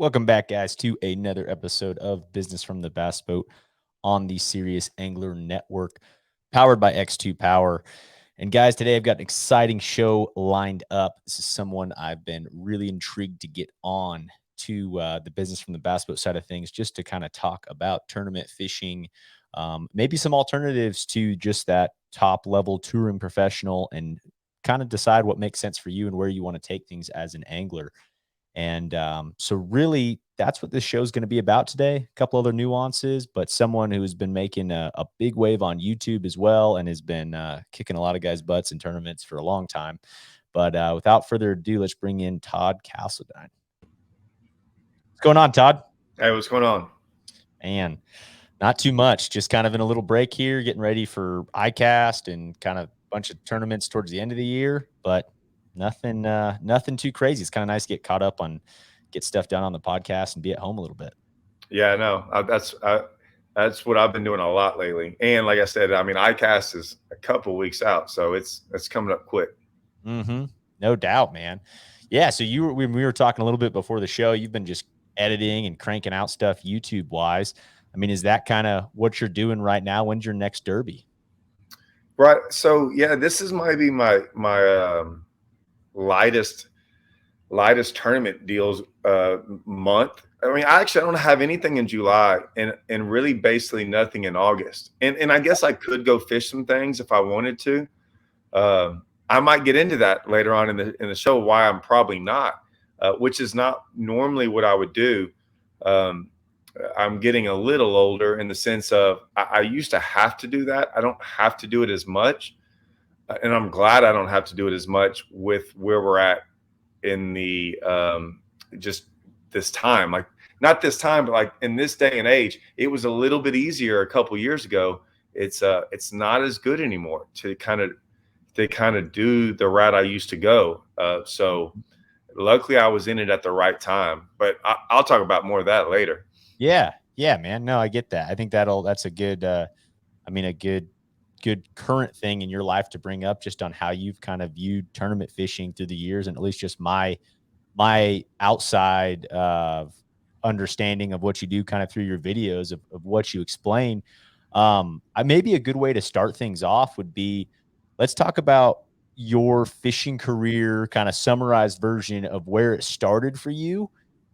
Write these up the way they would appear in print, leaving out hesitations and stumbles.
Welcome back, guys, to another episode of Business from the Bass Boat on the Serious Angler Network, powered by X2 Power. And guys, today I've got an exciting show lined up. This is someone I've been really intrigued to get on to the Business from the Bass Boat side of things, just to kind of talk about tournament fishing, maybe some alternatives to just that top level touring professional, and kind of decide what makes sense for you and where you want to take things as an angler. And so really that's what this show is going to be about today. A couple other nuances, but someone who's been making a big wave on YouTube as well, and has been kicking a lot of guys' butts in tournaments for a long time. But without further ado, let's bring in Todd Castledine. What's going on, Todd? Hey, what's going on? Man, not too much. Just kind of in a little break here, getting ready for ICAST and kind of a bunch of tournaments towards the end of the year, but nothing too crazy. It's kind of nice to get caught up on, get stuff done on the podcast and be at home a little bit. Yeah, no, that's what I've been doing a lot lately. And like I said, I mean, ICAST is a couple weeks out, so it's coming up quick. No doubt, man. Yeah. So when we were talking a little bit before the show, you've been just editing and cranking out stuff YouTube wise. I mean, is that kind of what you're doing right now? When's your next derby? Right. So yeah, this is maybe my lightest tournament deals month. I mean, I don't have anything in July and really basically nothing in August. And I guess I could go fish some things if I wanted to. I might get into that later on in the show, why I'm probably not, which is not normally what I would do. I'm getting a little older in the sense of I used to have to do that. I don't have to do it as much. And I'm glad I don't have to do it as much with where we're at in the just this time. Like, not this time, but like in this day and age, it was a little bit easier a couple years ago. It's not as good anymore to kind of do the route I used to go. So luckily I was in it at the right time, but I'll talk about more of that later. Yeah, man. No, I get that. I think that's a good, a good current thing in your life to bring up, just on how you've kind of viewed tournament fishing through the years, and at least just my outside understanding of what you do kind of through your videos of what you explain. Maybe a good way to start things off would be, let's talk about your fishing career, kind of summarized version of where it started for you,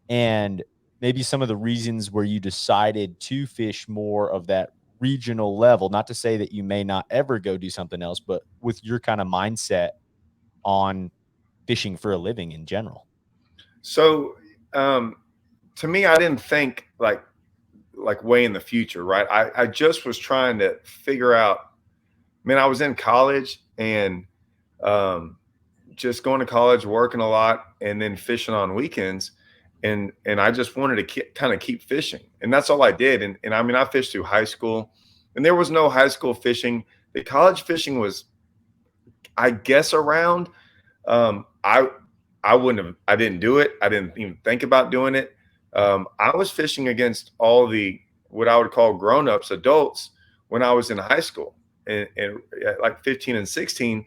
and maybe some of the reasons where you decided to fish more of that regional level. Not to say that you may not ever go do something else, but with your kind of mindset on fishing for a living in general. So to me, I didn't think like way in the future, right? I just was trying to figure out. I mean, I was in college and just going to college, working a lot, and then fishing on weekends. And I just wanted to kind of keep fishing. And that's all I did. And I mean, I fished through high school, and there was no high school fishing. The college fishing was, I guess, around. I didn't do it. I didn't even think about doing it. I was fishing against all the, what I would call grown-ups, adults, when I was in high school. And at like 15 and 16,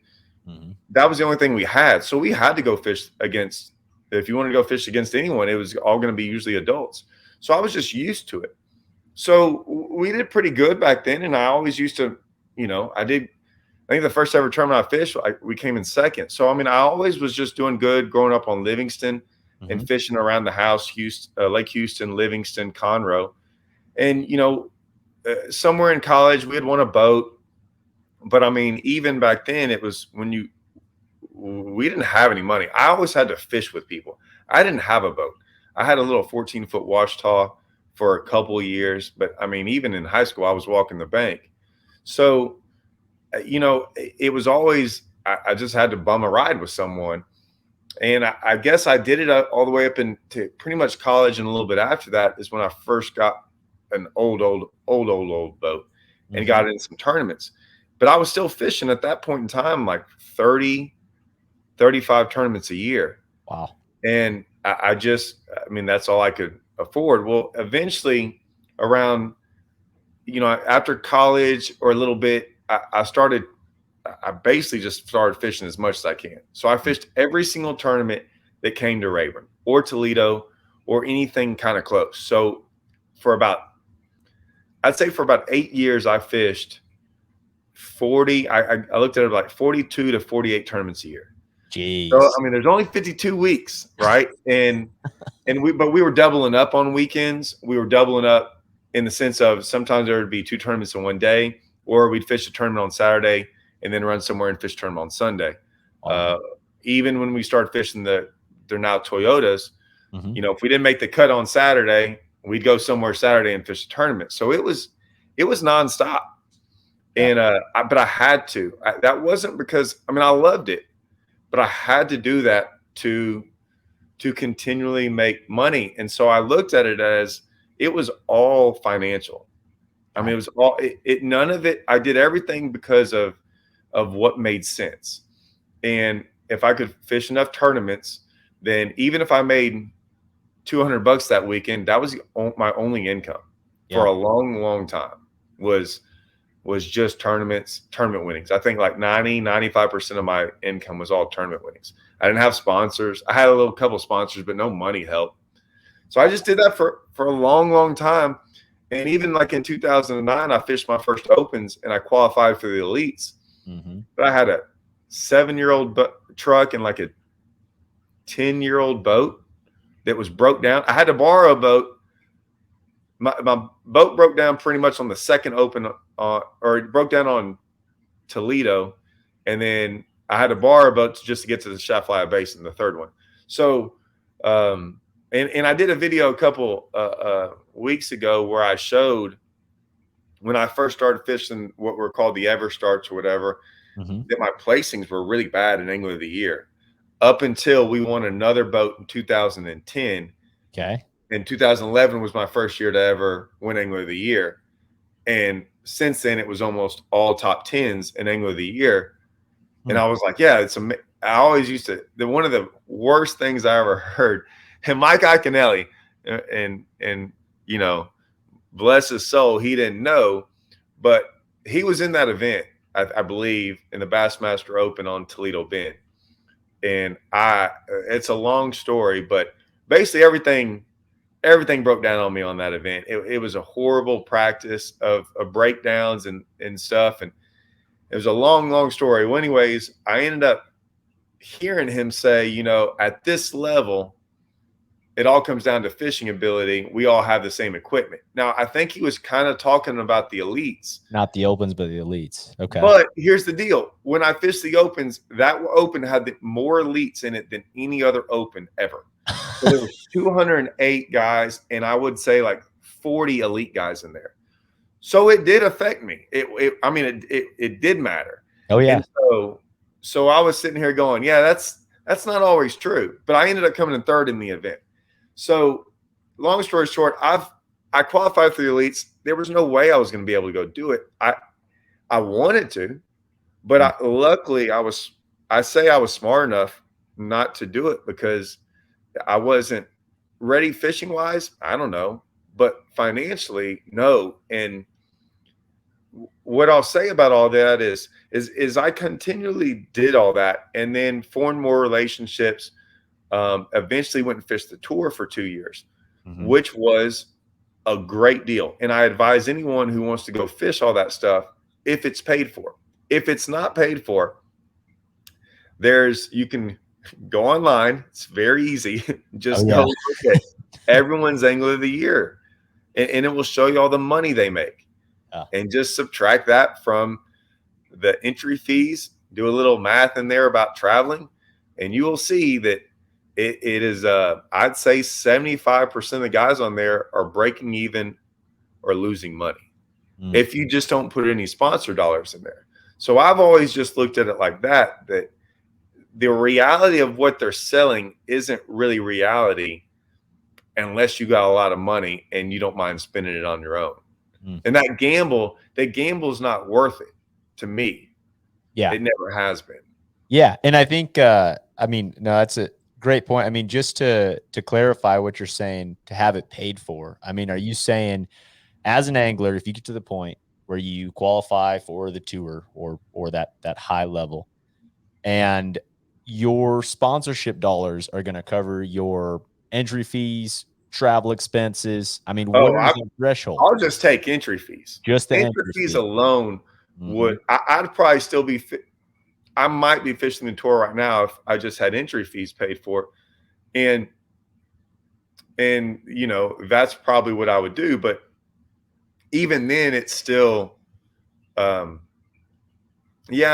that was the only thing we had. So we had to go fish against, if you want to go fish against anyone, it was all going to be usually adults. So I was just used to it. So we did pretty good back then. And I always used to, I think the first ever tournament I fished, we came in second. So, I mean, I always was just doing good growing up on Livingston and fishing around the house, Houston, Lake Houston, Livingston, Conroe. And, somewhere in college, we had won a boat. But I mean, even back then, it was we didn't have any money. I always had to fish with people. I didn't have a boat. I had a little 14-foot wash taw for a couple of years. But I mean, even in high school, I was walking the bank. So, it was always, I just had to bum a ride with someone. And I guess I did it all the way up into pretty much college. And a little bit after that is when I first got an old boat and got in some tournaments. But I was still fishing at that point in time, like 30, 35 tournaments a year. Wow. And I mean, that's all I could afford. Well, eventually around, after college or a little bit, I basically just started fishing as much as I can. So I fished every single tournament that came to Rayburn or Toledo or anything kind of close. So for about, I'd say for about 8 years, I fished 40. I looked at it like 42 to 48 tournaments a year. So Jeez. I mean, there's only 52 weeks, right? But we were doubling up on weekends. We were doubling up in the sense of sometimes there would be 2 tournaments in one day, or we'd fish a tournament on Saturday and then run somewhere and fish a tournament on Sunday. Wow. Even when we started fishing they're now Toyotas, if we didn't make the cut on Saturday, we'd go somewhere Saturday and fish a tournament. So it was nonstop. And but I had to. That wasn't because I loved it, but I had to do that to continually make money. And so I looked at it as it was all financial. It was all none of it. I did everything because of what made sense. And if I could fish enough tournaments, then even if I made $200 that weekend, that was my only income for a long, long time was just tournament winnings. I think like 95% of my income was all tournament winnings. I didn't have sponsors. I had a couple sponsors, but no money help. So I just did that for a long, long time. And even like in 2009, I fished my first opens and I qualified for the elites. But I had a 7-year-old truck and like a 10-year-old boat that was broke down. I had to borrow a boat. My boat broke down pretty much on the second open, or it broke down on Toledo, and then I had to borrow a boat just to get to the Shaflaya Basin, the third one. So, and I did a video a couple weeks ago where I showed when I first started fishing what were called the ever starts or whatever, that my placings were really bad in Angler of the Year up until we won another boat in 2010. Okay. And 2011 was my first year to ever win Angler of the Year. And since then, it was almost all top 10s in Angler of the Year. And I was like, yeah, I always used to, one of the worst things I ever heard, and Mike Iaconelli, and bless his soul, he didn't know, but he was in that event, I believe, in the Bassmaster Open on Toledo Bend. And it's a long story, but basically everything broke down on me on that event. It was a horrible practice of breakdowns and stuff. And it was a long, long story. Well, anyways, I ended up hearing him say, at this level, it all comes down to fishing ability. We all have the same equipment. Now, I think he was kind of talking about the elites. Not the opens, but the elites. Okay. But here's the deal. When I fished the opens, that open had more elites in it than any other open ever. So there was 208 guys, and I would say like 40 elite guys in there. So it did affect me. It did matter. Oh yeah. And so I was sitting here going, yeah, that's not always true. But I ended up coming in third in the event. So long story short, I qualified for the elites. There was no way I was going to be able to go do it. I wanted to, but luckily I was smart enough not to do it because I wasn't ready fishing wise. I don't know, but financially, no. And what I'll say about all that is I continually did all that and then formed more relationships. Eventually went and fished the tour for 2 years, which was a great deal. And I advise anyone who wants to go fish all that stuff, if it's paid for. If it's not paid for, you can go online. It's very easy. Just go look at everyone's Angler of the Year, and it will show you all the money they make. And just subtract that from the entry fees. Do a little math in there about traveling, and you will see that it is, I'd say 75% of the guys on there are breaking even or losing money if you just don't put any sponsor dollars in there. So I've always just looked at it like that the reality of what they're selling isn't really reality unless you got a lot of money and you don't mind spending it on your own. And that gamble is not worth it to me. Yeah. It never has been. Yeah. And I think, no, that's a great point. I mean, just to clarify what you're saying, to have it paid for, are you saying as an angler, if you get to the point where you qualify for the tour or that high level and your sponsorship dollars are going to cover your entry fees, travel expenses? I mean, Oh, where's the threshold? I'll just take entry fees. Just the Entry entry fees fee. alone would, I'd probably still be, I might be fishing the tour right now if I just had entry fees paid for it. And you know, that's probably what I would do. But even then, it's still, yeah,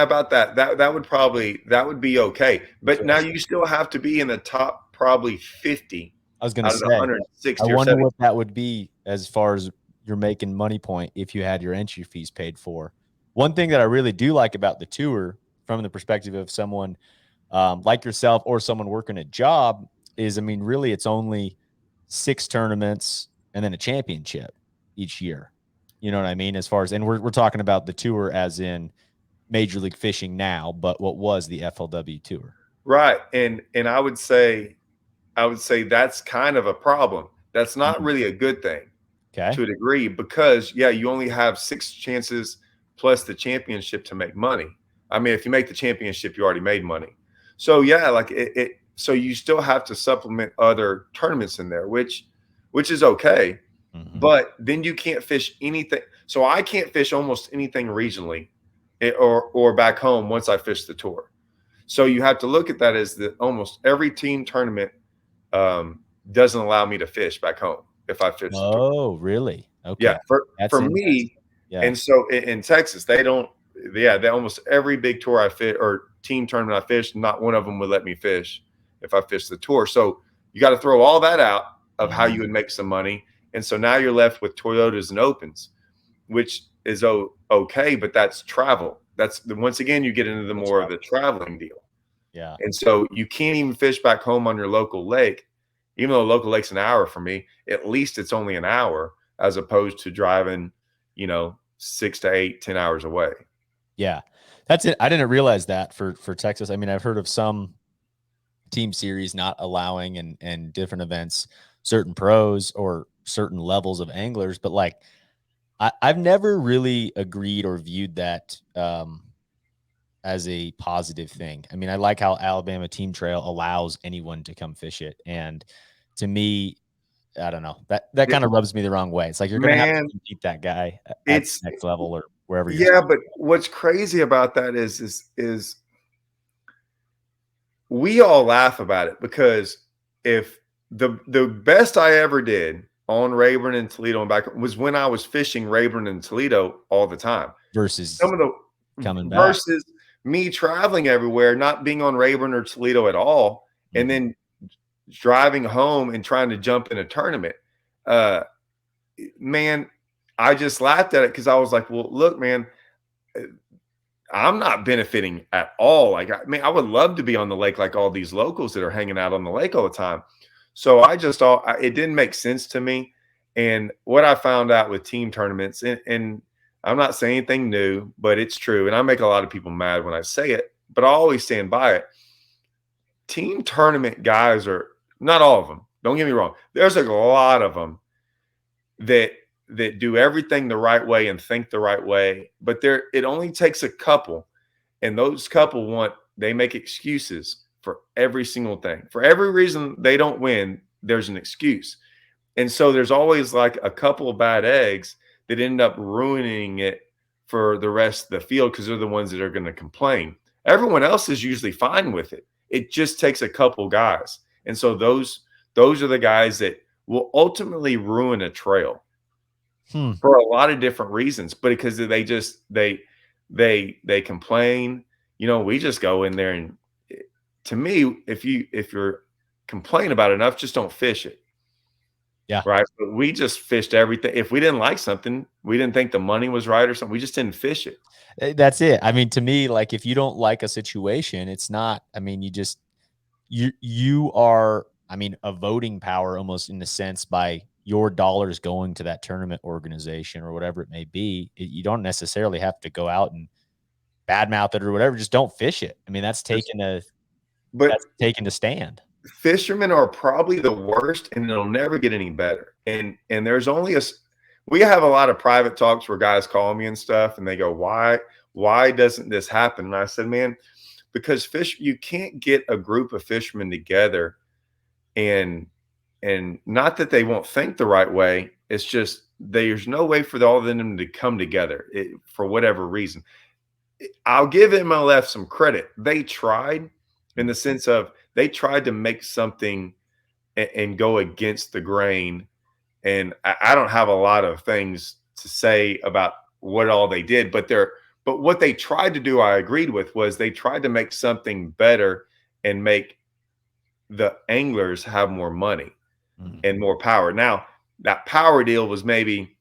about that. That would be okay. But now you still have to be in the top probably 50 I was going to out of the say, I 160 or wonder 70. what that would be as far as you're making money point if you had your entry fees paid for. One thing that I really do like about the tour, from the perspective of someone like yourself or someone working a job, is, I mean, really, it's only 6 tournaments and then a championship each year. You know what I mean? As far as, and we're talking about the tour as in Major League Fishing now, but what was the FLW tour? Right. And I would say that's kind of a problem. That's not really a good thing Okay. to a degree, because yeah, you only have 6 chances plus the championship to make money. I mean, if you make the championship, you already made money. So yeah, like so you still have to supplement other tournaments in there, which is okay. But then you can't fish anything. So I can't fish almost anything regionally or back home once I fish the tour. So you have to look at that as that almost every team tournament doesn't allow me to fish back home if I fish the tour. Oh, really? Yeah, Okay. That's for interesting. me, Yeah. and so in Texas, they don't. Yeah, they almost every big tour I fish or team tournament I fish, not one of them would let me fish if I fish the tour. So you got to throw all that out of how you would make some money, and so now you're left with Toyotas and Opens, which is okay, but that's travel. That's once again you get into the more of the traveling deal. Yeah. And so you can't even fish back home on your local lake, even though the local lake's an hour for me. At least it's only an hour as opposed to driving, 6 to 8, 10 hours away. Yeah. That's it. I didn't realize that for Texas. I mean, I've heard of some team series not allowing and different events, certain pros or certain levels of anglers, but like I've never really agreed or viewed that as a positive thing. I mean, I like how Alabama Team Trail allows anyone to come fish it. And to me, I don't know, that kind of rubs me the wrong way. It's like you're going to have to Man, compete that guy at the it's next level or wherever you're. yeah, but what's crazy about that is we all laugh about it, because if the best I ever did on Rayburn and Toledo and back was when I was fishing Rayburn and Toledo all the time. Versus Some of the coming back. versus me traveling everywhere, not being on Rayburn or Toledo at all, and then driving home and trying to jump in a tournament. Man, I just laughed at it because I was like, well, look, man, I'm not benefiting at all. Like, I mean, I would love to be on the lake like all these locals that are hanging out on the lake all the time. So I just thought it didn't make sense to me. And what I found out with team tournaments, and I'm not saying anything new, but it's true. And I make a lot of people mad when I say it, but I always stand by it. Team tournament guys are not all of them. Don't get me wrong. There's a lot of them that do everything the right way and think the right way, but it only takes a couple, and those couple they make excuses for every single thing. For every reason they don't win, there's an excuse. And so there's always like a couple of bad eggs that end up ruining it for the rest of the field, because they're the ones that are going to complain. Everyone else is usually fine with it. It just takes a couple guys. And so those are the guys that will ultimately ruin a trail for a lot of different reasons, but because they complain. We just go in there, and to me, if you're complaining about it enough, just don't fish it. Yeah. Right. But we just fished everything. If we didn't like something, we didn't think the money was right or something, we just didn't fish it. That's it. I mean, to me, like if you don't like a situation, it's not, I mean, you are, I mean, a voting power almost in the sense by your dollars going to that tournament organization or whatever it may be. You don't necessarily have to go out and badmouth it or whatever. Just don't fish it. I mean, that's taking a stand. Fishermen are probably the worst, and it'll never get any better. And there's only we have a lot of private talks where guys call me and stuff, and they go, why doesn't this happen? And I said, man, because you can't get a group of fishermen together and and not that they won't think the right way. It's just there's no way for all of them to come together for whatever reason. I'll give MLF some credit. They tried, in the sense of they tried to make something and go against the grain. And I don't have a lot of things to say about what all they did, but what they tried to do, I agreed with, was they tried to make something better and make the anglers have more money and more power. Now, that power deal was maybe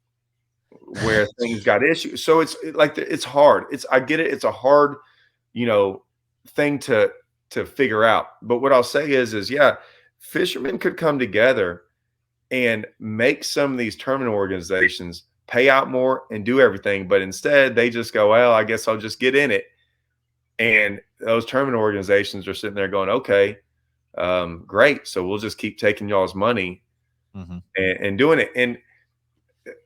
where things got issues. So it's like it's hard. I get it. It's a hard, thing to figure out. But what I'll say is yeah, fishermen could come together and make some of these tournament organizations pay out more and do everything. But instead, they just go, well, I guess I'll just get in it. And those tournament organizations are sitting there going, okay, great. So we'll just keep taking y'all's money and doing it. And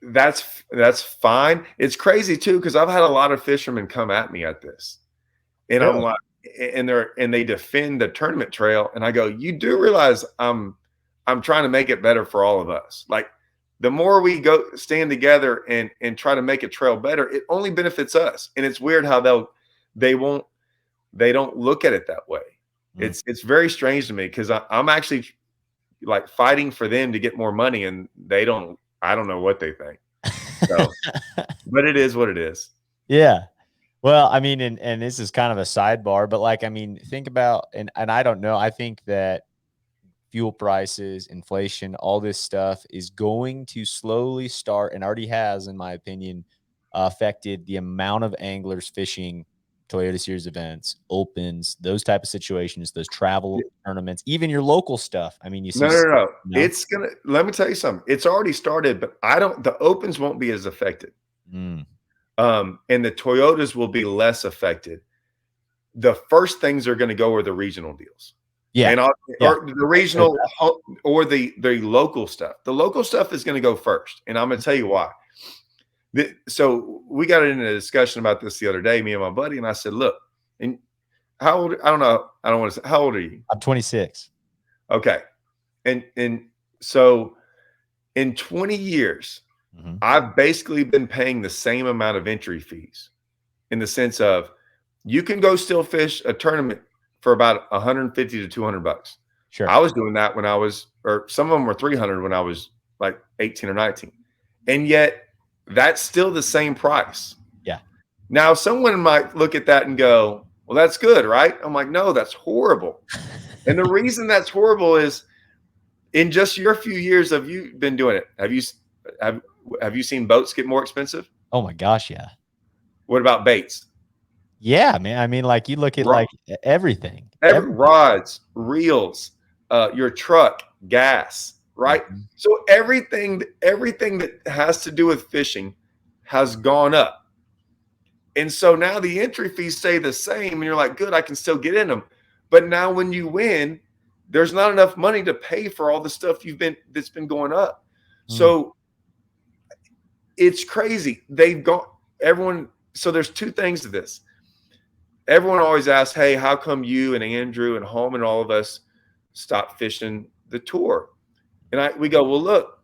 that's fine. It's crazy too, because I've had a lot of fishermen come at me at this. And I'm like, and they defend the tournament trail. And I go, you do realize I'm trying to make it better for all of us. Like, the more we go stand together and try to make a trail better, it only benefits us. And it's weird how they don't look at it that way. It's very strange to me, because I'm actually like fighting for them to get more money, and I don't know what they think. So, but it is what it is. Yeah. Well, I mean, and this is kind of a sidebar, but like, I mean, think about, and I don't know, I think that fuel prices, inflation, all this stuff is going to slowly start, and already has, in my opinion, affected the amount of anglers fishing Toyota Series events, opens, those type of situations, those travel tournaments, even your local stuff. I mean, you see. No. It's let me tell you something. It's already started, but the opens won't be as affected. And the Toyotas will be less affected. The first things are going to go are the regional deals. Yeah. And or the regional or the local stuff. The local stuff is going to go first. And I'm going to tell you why. So we got into a discussion about this the other day, me and my buddy, and I said, look, and how old? I don't know. I don't want to say, how old are you? I'm 26. Okay. And so in 20 years, I've basically been paying the same amount of entry fees, in the sense of you can go still fish a tournament for about 150 to 200 bucks. Sure. I was doing that when I was, or some of them were 300 when I was like 18 or 19. And yet that's still the same price. Yeah. Now, someone might look at that and go, well, that's good, right? I'm like, no, that's horrible. And the reason that's horrible is, in just your few years of you been doing it, have you seen boats get more expensive? Oh my gosh, yeah. What about baits? Yeah, man. I mean, like, you look at like everything. Rods, reels, your truck, gas, right? So everything that has to do with fishing has gone up. And so now the entry fees stay the same, and you're like, good, I can still get in them. But now when you win, there's not enough money to pay for all the stuff that's been going up. So it's crazy. So there's two things to this. Everyone always asks, hey, how come you and Andrew and Home and all of us stopped fishing the tour? And we go, well, look,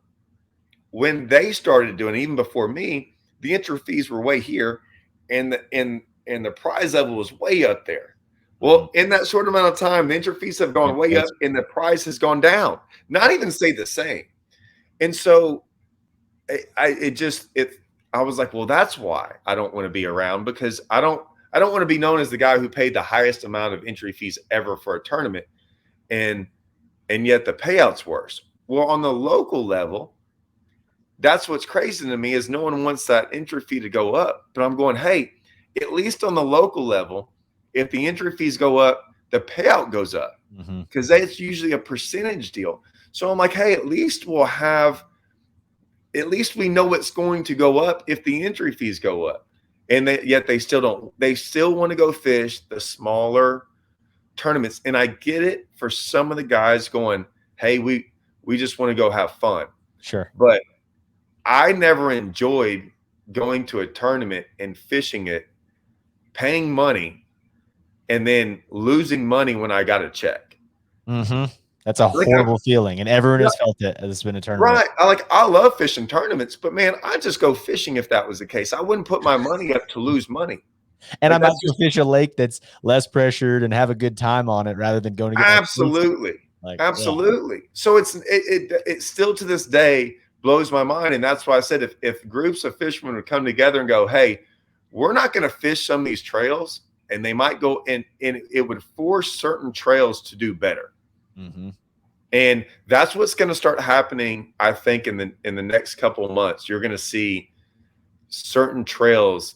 when they started doing it, even before me, the entry fees were way here, and the prize level was way up there. Well, in that short amount of time, the entry fees have gone way up and the price has gone down, not even stayed the same. And so I was like, well, that's why I don't want to be around, because I don't want to be known as the guy who paid the highest amount of entry fees ever for a tournament, and yet the payout's worse. Well, on the local level, that's what's crazy to me, is no one wants that entry fee to go up. But I'm going, hey, at least on the local level, if the entry fees go up, the payout goes up, because that's usually a percentage deal. So I'm like, hey, at least we know it's going to go up if the entry fees go up. And yet they still don't. They still want to go fish the smaller tournaments. And I get it for some of the guys going, hey, we just want to go have fun. Sure. But I never enjoyed going to a tournament and fishing it, paying money, and then losing money when I got a check. That's That's a Like horrible feeling, and everyone yeah, has felt it as it's been a tournament. right. I love fishing tournaments, but man, I just go fishing if that was the case. I wouldn't put my money up to lose money. And I Like might that's go just fish a lake that's less pressured and have a good time on it rather than going to get my face. absolutely, Like, yeah. absolutely. So it still to this day blows my mind, and that's why I said if groups of fishermen would come together and go, hey, we're not going to fish some of these trails, and they might go and it would force certain trails to do better. Mm-hmm. And that's what's going to start happening, I think, in the next couple of months. You're going to see certain trails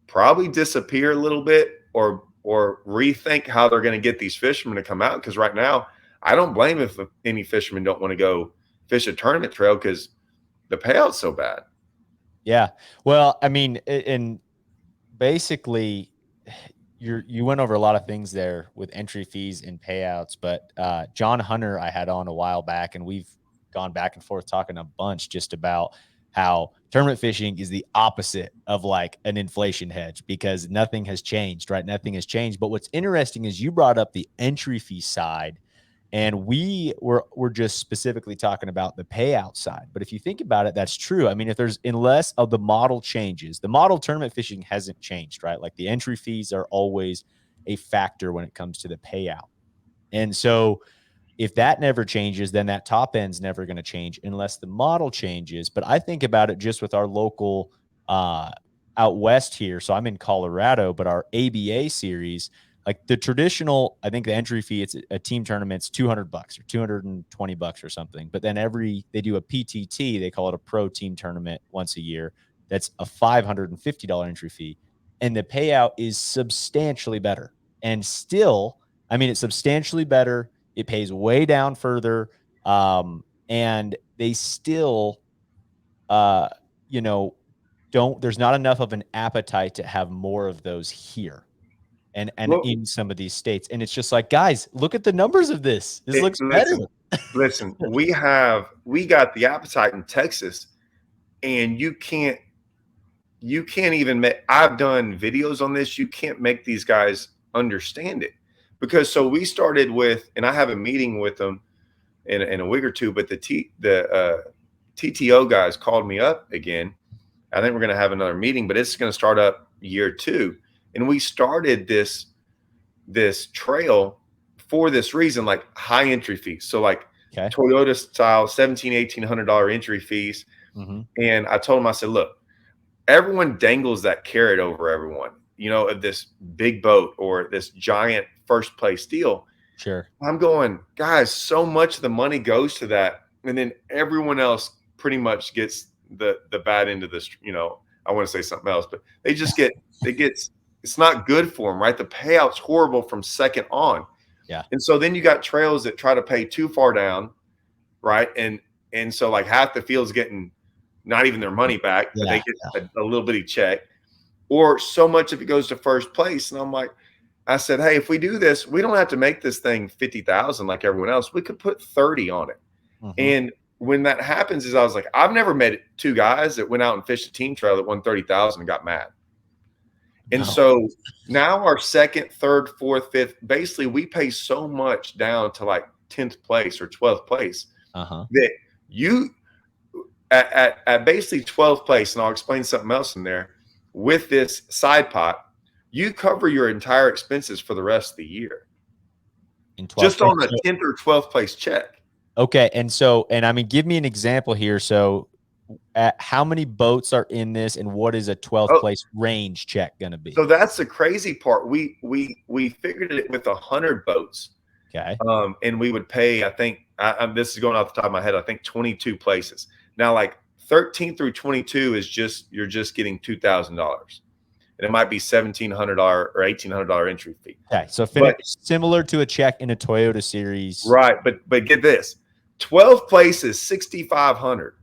probably disappear a little bit, or rethink how they're going to get these fishermen to come out. Because right now, I don't blame if any fishermen don't want to go fish a tournament trail because the payout's so bad. Yeah. Well, I mean, and basically, you went over a lot of things there with entry fees and payouts, but John Hunter I had on a while back, and we've gone back and forth talking a bunch just about how tournament fishing is the opposite of like an inflation hedge because nothing has changed, right? Nothing has changed. But what's interesting is you brought up the entry fee side, and we're just specifically talking about the payout side. But if you think about it, that's true. I mean, if there's unless of the model changes, the model tournament fishing hasn't changed, right? Like the entry fees are always a factor when it comes to the payout. And so if that never changes, then that top end's never going to change unless the model changes. But I think about it just with our local out west here. So I'm in Colorado, but our ABA series, like the traditional, I think the entry fee, it's a team tournament's $200 or $220 or something. But then they do a PTT, they call it a pro team tournament once a year. That's a $550 entry fee. And the payout is substantially better. And still, I mean, it's substantially better. It pays way down further. And they still, uh, you know, there's not enough of an appetite to have more of those here and Well, in some of these states. And it's just like, guys, look at the numbers of this. This looks better. listen, we got the appetite in Texas, and you can't even make, I've done videos on this. You can't make these guys understand it because so we started with, and I have a meeting with them in a week or two, but the TTO guys called me up again. I think we're going to have another meeting, but it's going to start up year 2. And we started this trail for this reason, like high entry fees. So like Toyota style, $1,700-$1,800 entry fees. Mm-hmm. And I told him, I said, look, everyone dangles that carrot over everyone, of this big boat or this giant first place deal. Sure. I'm going, guys, so much of the money goes to that. And then everyone else pretty much gets the bad end of this, I want to say something else, but they just it's not good for them, right? The payout's horrible from second on. Yeah. And so then you got trails that try to pay too far down, right? And so like half the field's getting not even their money back, but they get a little bitty check, or so much of it goes to first place. And I'm like, I said, hey, if we do this, we don't have to make this thing 50,000 like everyone else. We could put 30 on it. Mm-hmm. And when that happens, I was like, I've never met 2 guys that went out and fished a team trail that won 30,000 and got mad. And so now our second, third, fourth, fifth, basically we pay so much down to like 10th place or 12th place that you at basically 12th place, and I'll explain something else in there, with this side pot, you cover your entire expenses for the rest of the year. Just on a 10th or 12th place check. Okay. And I mean, give me an example here. So how many boats are in this, and what is a 12th place range check going to be? So that's the crazy part. We figured it with 100 boats. Okay. And we would pay, I think, this is going off the top of my head, I think 22 places. Now, like 13 through 22 is you're just getting $2,000. And it might be $1,700 or $1,800 entry fee. Okay, so similar to a check in a Toyota series, right? But get this, 12th place is $6,500.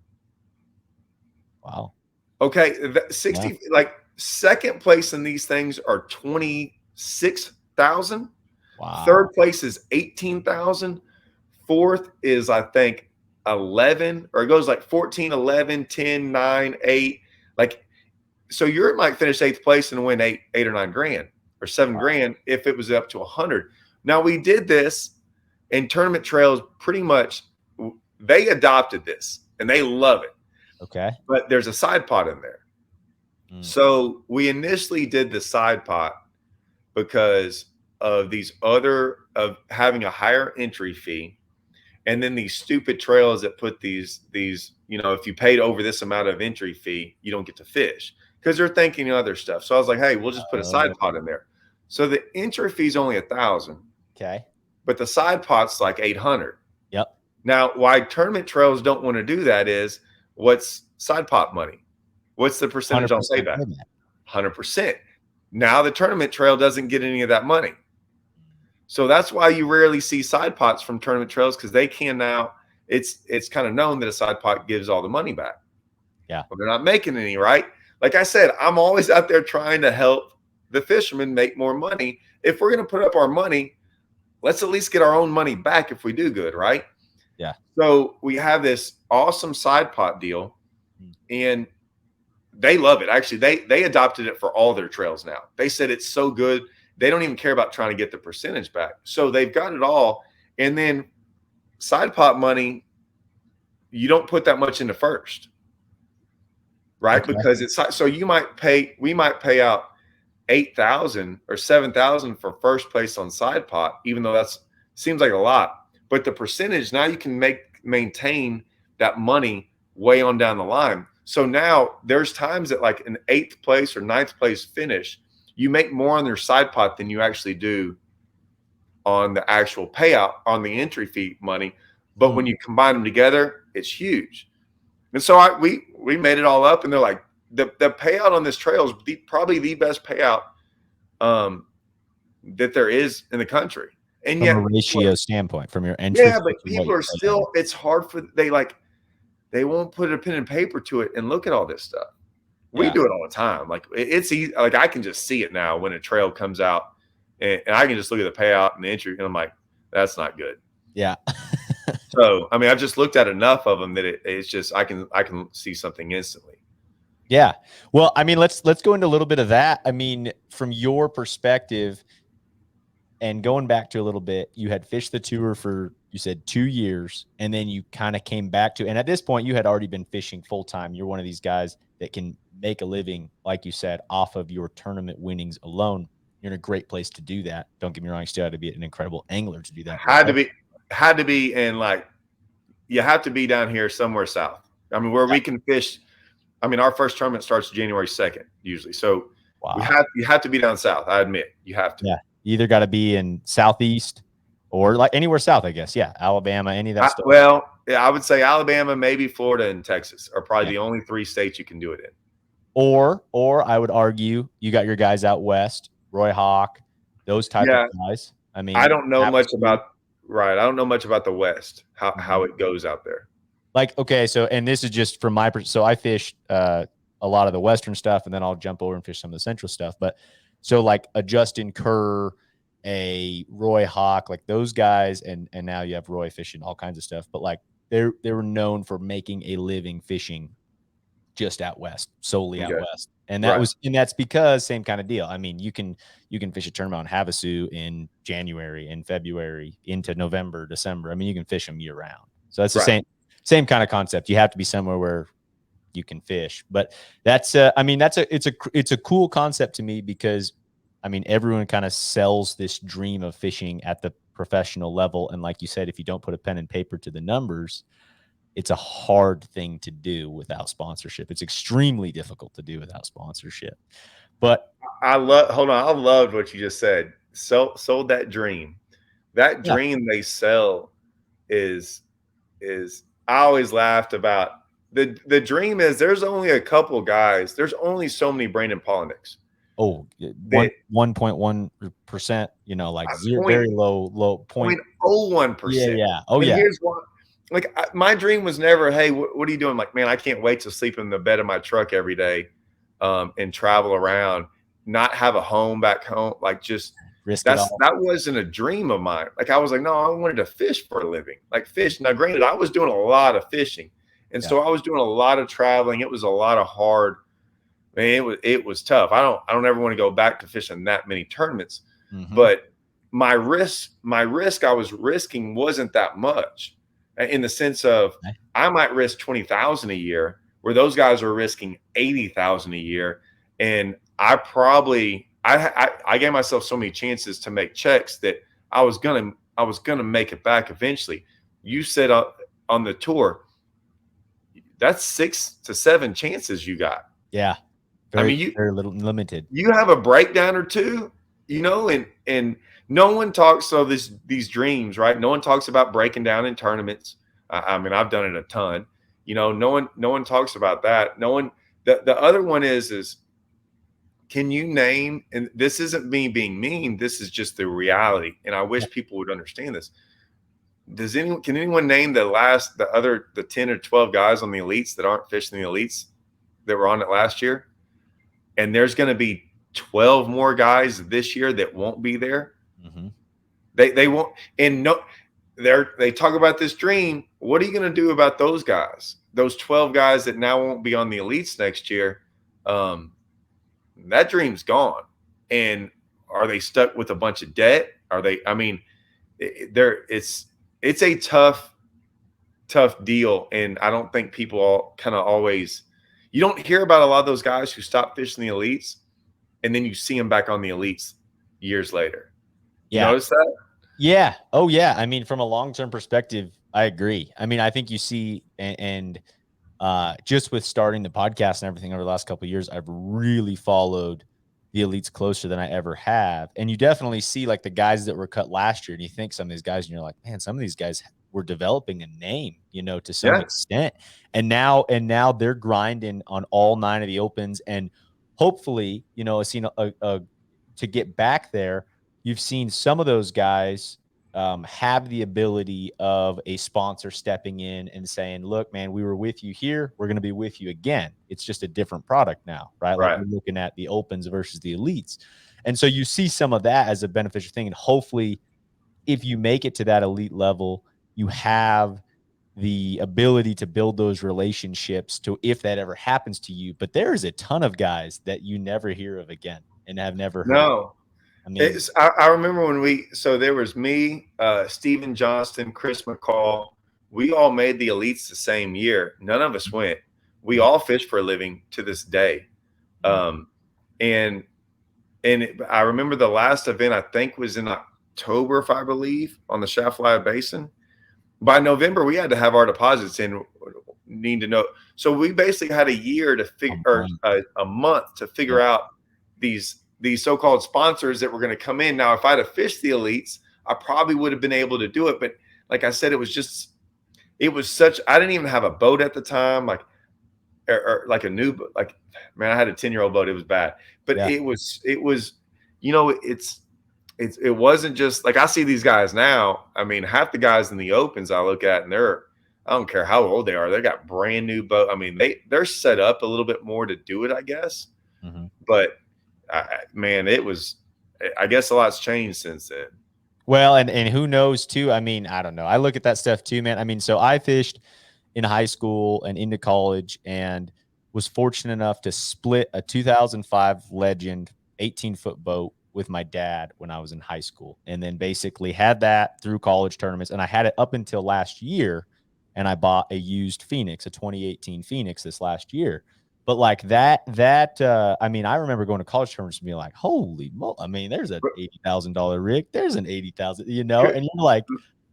Wow. Okay, 60 like second place in these things are 26,000. Wow. Third place is 18,000. Fourth is I think 11, or it goes like 14, 11, 10, 9, 8, like. So you might finish 8th place and win eight or 9 grand or 7 grand if it was up to 100. Now we did this, And Tournament Trails pretty much, they adopted this and they love it. Okay. But there's a side pot in there. So we initially did the side pot because of of having a higher entry fee. And then these stupid trails that put these, if you paid over this amount of entry fee, you don't get to fish, because they're thinking other stuff. So I was like, hey, we'll just put a side pot in there. So the entry fee is only $1,000. Okay. But the side pot's like $800. Yep. Now, why Tournament Trails don't want to do that is, what's side pot money? What's the percentage on payback? 100%. Now the Tournament Trail doesn't get any of that money. So that's why you rarely see side pots from Tournament Trails, because they can now, it's kind of known that a side pot gives all the money back. Yeah. But they're not making any, right? Like I said, I'm always out there trying to help the fishermen make more money. If we're going to put up our money, let's at least get our own money back if we do good, right? Yeah. So we have this awesome side pot deal, and they love it. Actually, they adopted it for all their trails now. They said it's so good, they don't even care about trying to get the percentage back. So they've got it all. And then side pot money, you don't put that much into first, right? Okay. Because it's so we might pay out 8,000 or 7,000 for first place on side pot, even though that seems like a lot. But the percentage, now you can maintain that money way on down the line. So now there's times that, like an 8th place or 9th place finish, you make more on your side pot than you actually do on the actual payout on the entry fee money. But when you combine them together, it's huge. And so we made it all up, and they're like, the payout on this trail is probably the best payout that there is in the country. And from yet, a ratio standpoint, from your entry. Yeah, but people are still, it's hard for, they won't put a pen and paper to it and look at all this stuff. We do it all the time. Like, it's easy. Like, I can just see it now when a trail comes out, and I can just look at the payout and the entry, and I'm like, that's not good. Yeah. So, I mean, I've just looked at enough of them that it's just, I can see something instantly. Yeah. Well, I mean, let's go into a little bit of that. I mean, from your perspective, and going back to a little bit, you had fished the tour for, you said, 2 years, and then you kind of came back to, and at this point you had already been fishing full time. You're one of these guys that can make a living, like you said, off of your tournament winnings alone. You're in a great place to do that. Don't get me wrong, you still had to be an incredible angler to do that. Had to be, and like, you have to be down here somewhere south. I mean, where we can fish. I mean, our first tournament starts January 2nd usually, so you have to be down south. I admit, you have to. Yeah. You either got to be in Southeast or like anywhere south, I guess. Yeah. Alabama, any of that stuff. Well, yeah, I would say Alabama, maybe Florida and Texas are probably the only 3 states you can do it in. Or I would argue you got your guys out west, Roy Hawk, those type of guys. I mean, I don't know much about I don't know much about the West, how it goes out there. Like, okay, so, and this is just from my so I fish a lot of the Western stuff, and then I'll jump over and fish some of the Central stuff. But so like a Justin Kerr, a Roy Hawk, like those guys, and now you have Roy fishing all kinds of stuff. But like they were known for making a living fishing just out west, solely out west. And that was, and that's because same kind of deal. I mean, you can fish a tournament on Havasu in January, in February, into November, December. I mean, you can fish them year round. So that's the same kind of concept. You have to be somewhere where you can fish. But that's I mean, it's a cool concept to me, because I mean, everyone kind of sells this dream of fishing at the professional level. And like you said, if you don't put a pen and paper to the numbers, it's a hard thing to do without sponsorship. It's extremely difficult to do without sponsorship. But I loved what you just said. Sold that dream. That dream they sell is I always laughed about the dream is there's only a couple guys. There's only so many Brandon Poliniks. Oh, 1.1%, you know, like very low point. 0.01%. Yeah. Oh, and yeah. Here's one. Like, my dream was never, hey, what are you doing? Like, man, I can't wait to sleep in the bed of my truck every day, and travel around, not have a home back home. Like, just that wasn't a dream of mine. Like, I was like, no, I wanted to fish for a living, like fish. Now, granted, I was doing a lot of fishing, and so I was doing a lot of traveling. It was a lot of hard. Man, it was tough. I don't ever want to go back to fishing that many tournaments, but my risk I was risking wasn't that much, in the sense of I might risk 20,000 a year, where those guys are risking 80,000 a year, and I probably I gave myself so many chances to make checks that I was gonna make it back eventually. You said on the tour, that's 6 to 7 chances you got. Yeah. I mean, Very little limited. you have a breakdown or two, and no one talks. So these dreams, right? No one talks about breaking down in tournaments. I mean, I've done it a ton. No one talks about that. No one. The other one is can you name? And this isn't me being mean. This is just the reality, and I wish people would understand this. Can anyone name the 10 or 12 guys on the elites that aren't fishing the elites that were on it last year? And there's going to be 12 more guys this year that won't be there. Mm-hmm. They won't. And no, they talk about this dream. What are you going to do about those guys? Those 12 guys that now won't be on the elites next year. That dream's gone. And are they stuck with a bunch of debt? Are they? I mean, it's a tough deal, and I don't think people always. You don't hear about a lot of those guys who stop fishing the elites, and then you see them back on the elites years later. Yeah. You notice that? Yeah. Oh, yeah. I mean, from a long-term perspective, I agree. I mean, I think you see, and just with starting the podcast and everything over the last couple of years, I've really followed the elites closer than I ever have. And you definitely see like the guys that were cut last year, and you think some of these guys, and you're like, man, some of these guys were developing a name, to some extent. And now they're grinding on all 9 of the opens. And hopefully, I've seen to get back there, you've seen some of those guys have the ability of a sponsor stepping in and saying, look, man, we were with you here. We're going to be with you again. It's just a different product now, right? Like we're looking at the opens versus the elites. And so you see some of that as a beneficial thing. And hopefully if you make it to that elite level, you have the ability to build those relationships to if that ever happens to you. But there is a ton of guys that you never hear of again and have never heard of. I mean, I remember when there was me, Steven Johnston, Chris McCall. We all made the elites the same year. None of us went. We all fish for a living to this day. And I remember the last event, I think, was in October, if I believe, on the Shaflaya Basin. By November, we had to have our deposits in, need to know. So we basically had a year to figure, or a month to figure out these so-called sponsors that were going to come in. Now, if I'd have fished the elites, I probably would have been able to do it. But like I said, I didn't even have a boat at the time, or like a new, like, man, I had a 10-year-old boat. It was bad, but it was, it wasn't just like, I see these guys now. I mean, half the guys in the opens I look at, and I don't care how old they are. They got brand new boat. I mean, they're set up a little bit more to do it, I guess. Mm-hmm. But man, I guess a lot's changed since then. Well, and who knows too? I mean, I don't know. I look at that stuff too, man. I mean, so I fished in high school and into college, and was fortunate enough to split a 2005 Legend 18-foot boat with my dad when I was in high school, and then basically had that through college tournaments. And I had it up until last year, and I bought a used Phoenix, a 2018 Phoenix this last year. But like that, I mean, I remember going to college tournaments and being like, holy moly, I mean, there's an $80,000 rig, there's an 80,000, and you're like,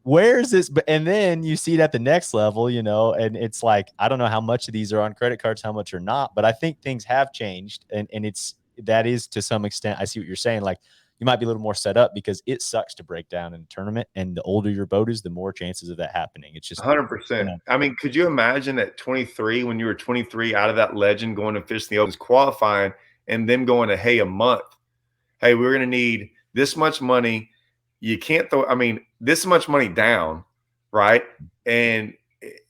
where is this? And then you see it at the next level, and it's like, I don't know how much of these are on credit cards, how much are not, but I think things have changed. And that is to some extent, I see what you're saying. Like, you might be a little more set up, because it sucks to break down in a tournament. And the older your boat is, the more chances of that happening. It's just 100%. I mean, could you imagine at 23, when you were 23 out of that Legend, going to fish the opens, qualifying, and them going to, hey, a month, hey, we're going to need this much money. You can't throw, I mean, this much money down, right? And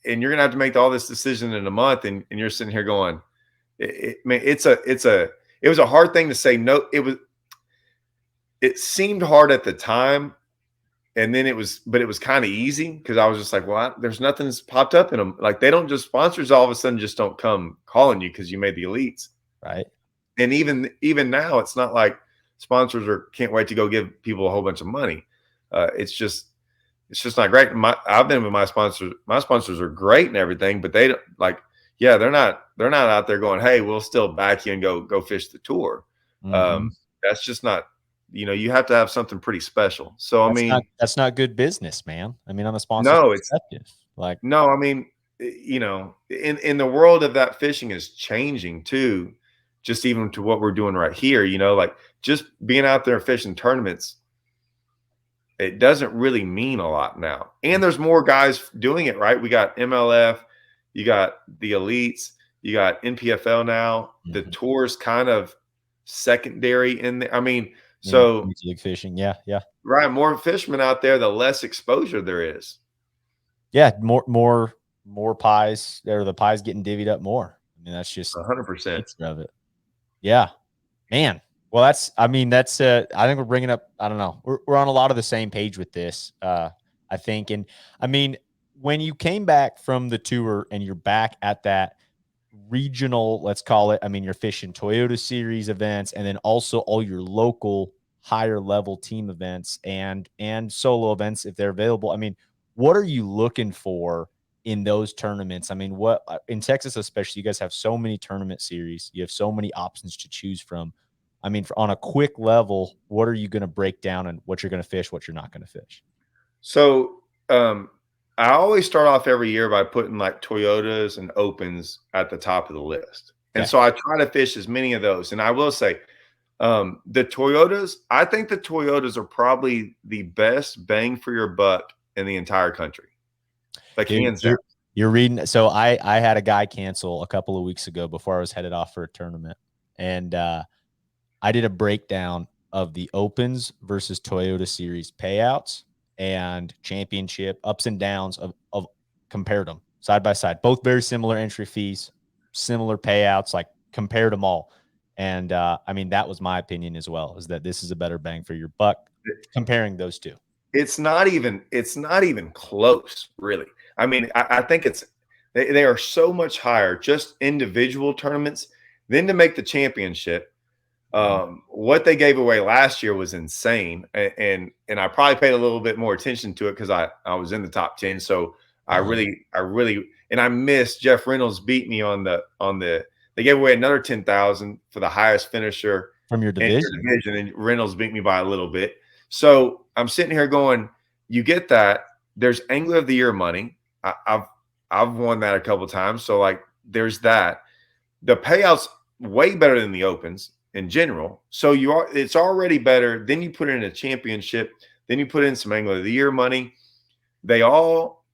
you're going to have to make all this decision in a month. And you're sitting here going, it was a hard thing to say no. It seemed hard at the time, and then it was kind of easy, because I was just like, well, there's nothing that's popped up in them. Like, they don't just, sponsors all of a sudden just don't come calling you because you made the elites, right? And even now, it's not like sponsors can't wait to go give people a whole bunch of money. It's just not great. I've been with my sponsors. My sponsors are great and everything, but they don't yeah, they're not out there going, hey, we'll still back you and go fish the tour. That's just not, you have to have something pretty special. So that's not good business, man. I mean, on the sponsor's no, perspective, like, no, in the world of that, fishing is changing too, just even to what we're doing right here, like just being out there fishing tournaments, it doesn't really mean a lot now. And there's more guys doing it, right? We got MLF, you got the elites, you got NPFL now. The tour's kind of secondary in there. I mean, so fishing, yeah, right, more fishermen out there, the less exposure there is. Yeah, more pies, or the pies getting divvied up more. I mean, that's just 100% of it. Yeah, man. Well, I think we're bringing up, I don't know, we're on a lot of the same page with this, I think. And I mean, when you came back from the tour and you're back at that regional, let's call it, I mean, you're fishing Toyota Series events, and then also all your local higher level team events and solo events if they're available. I mean, what are you looking for in those tournaments? I mean, what in Texas especially, you guys have so many tournament series, you have so many options to choose from. I mean, on a quick level, what are you going to break down and what you're going to fish, what you're not going to fish? So I always start off every year by putting like Toyotas and Opens at the top of the list. And so I try to fish as many of those. And I will say, the Toyotas, I think the Toyotas are probably the best bang for your buck in the entire country. Like, hands down. You're reading. So I had a guy cancel a couple of weeks ago before I was headed off for a tournament. And I did a breakdown of the Opens versus Toyota Series payouts and championship ups and downs of compared them side by side. Both very similar entry fees, similar payouts, like compared them all. And I mean, that was my opinion as well, is that this is a better bang for your buck comparing those two. It's not even close, really. I mean, I think they are so much higher, just individual tournaments. Then to make the championship, what they gave away last year was insane, and I probably paid a little bit more attention to it because I was in the top 10. So I really, and I missed Jeff Reynolds beat me on the. They gave away another 10,000 for the highest finisher from your division, and Reynolds beat me by a little bit. So I'm sitting here going, you get that. There's Angler of the Year money. I've won that a couple of times. So like, there's that. The payouts way better than the Opens in general. So it's already better. Then you put in a championship. Then you put in some Angler of the Year money. They all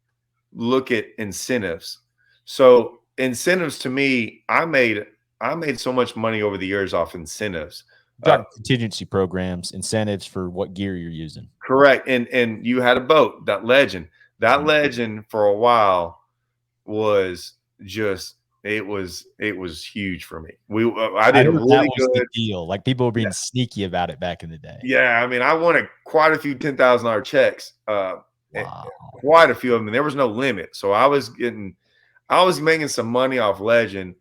look at incentives. So incentives, to me, I made so much money over the years off incentives. Contingency programs, incentives for what gear you're using. Correct. And you had a boat, that Legend. That Legend for a while was just, it was huge for me. I did really good. The deal. Like, people were being sneaky about it back in the day. Yeah, I mean, I won quite a few $10,000 checks. Quite a few of them. And there was no limit. So I was making some money off Legend,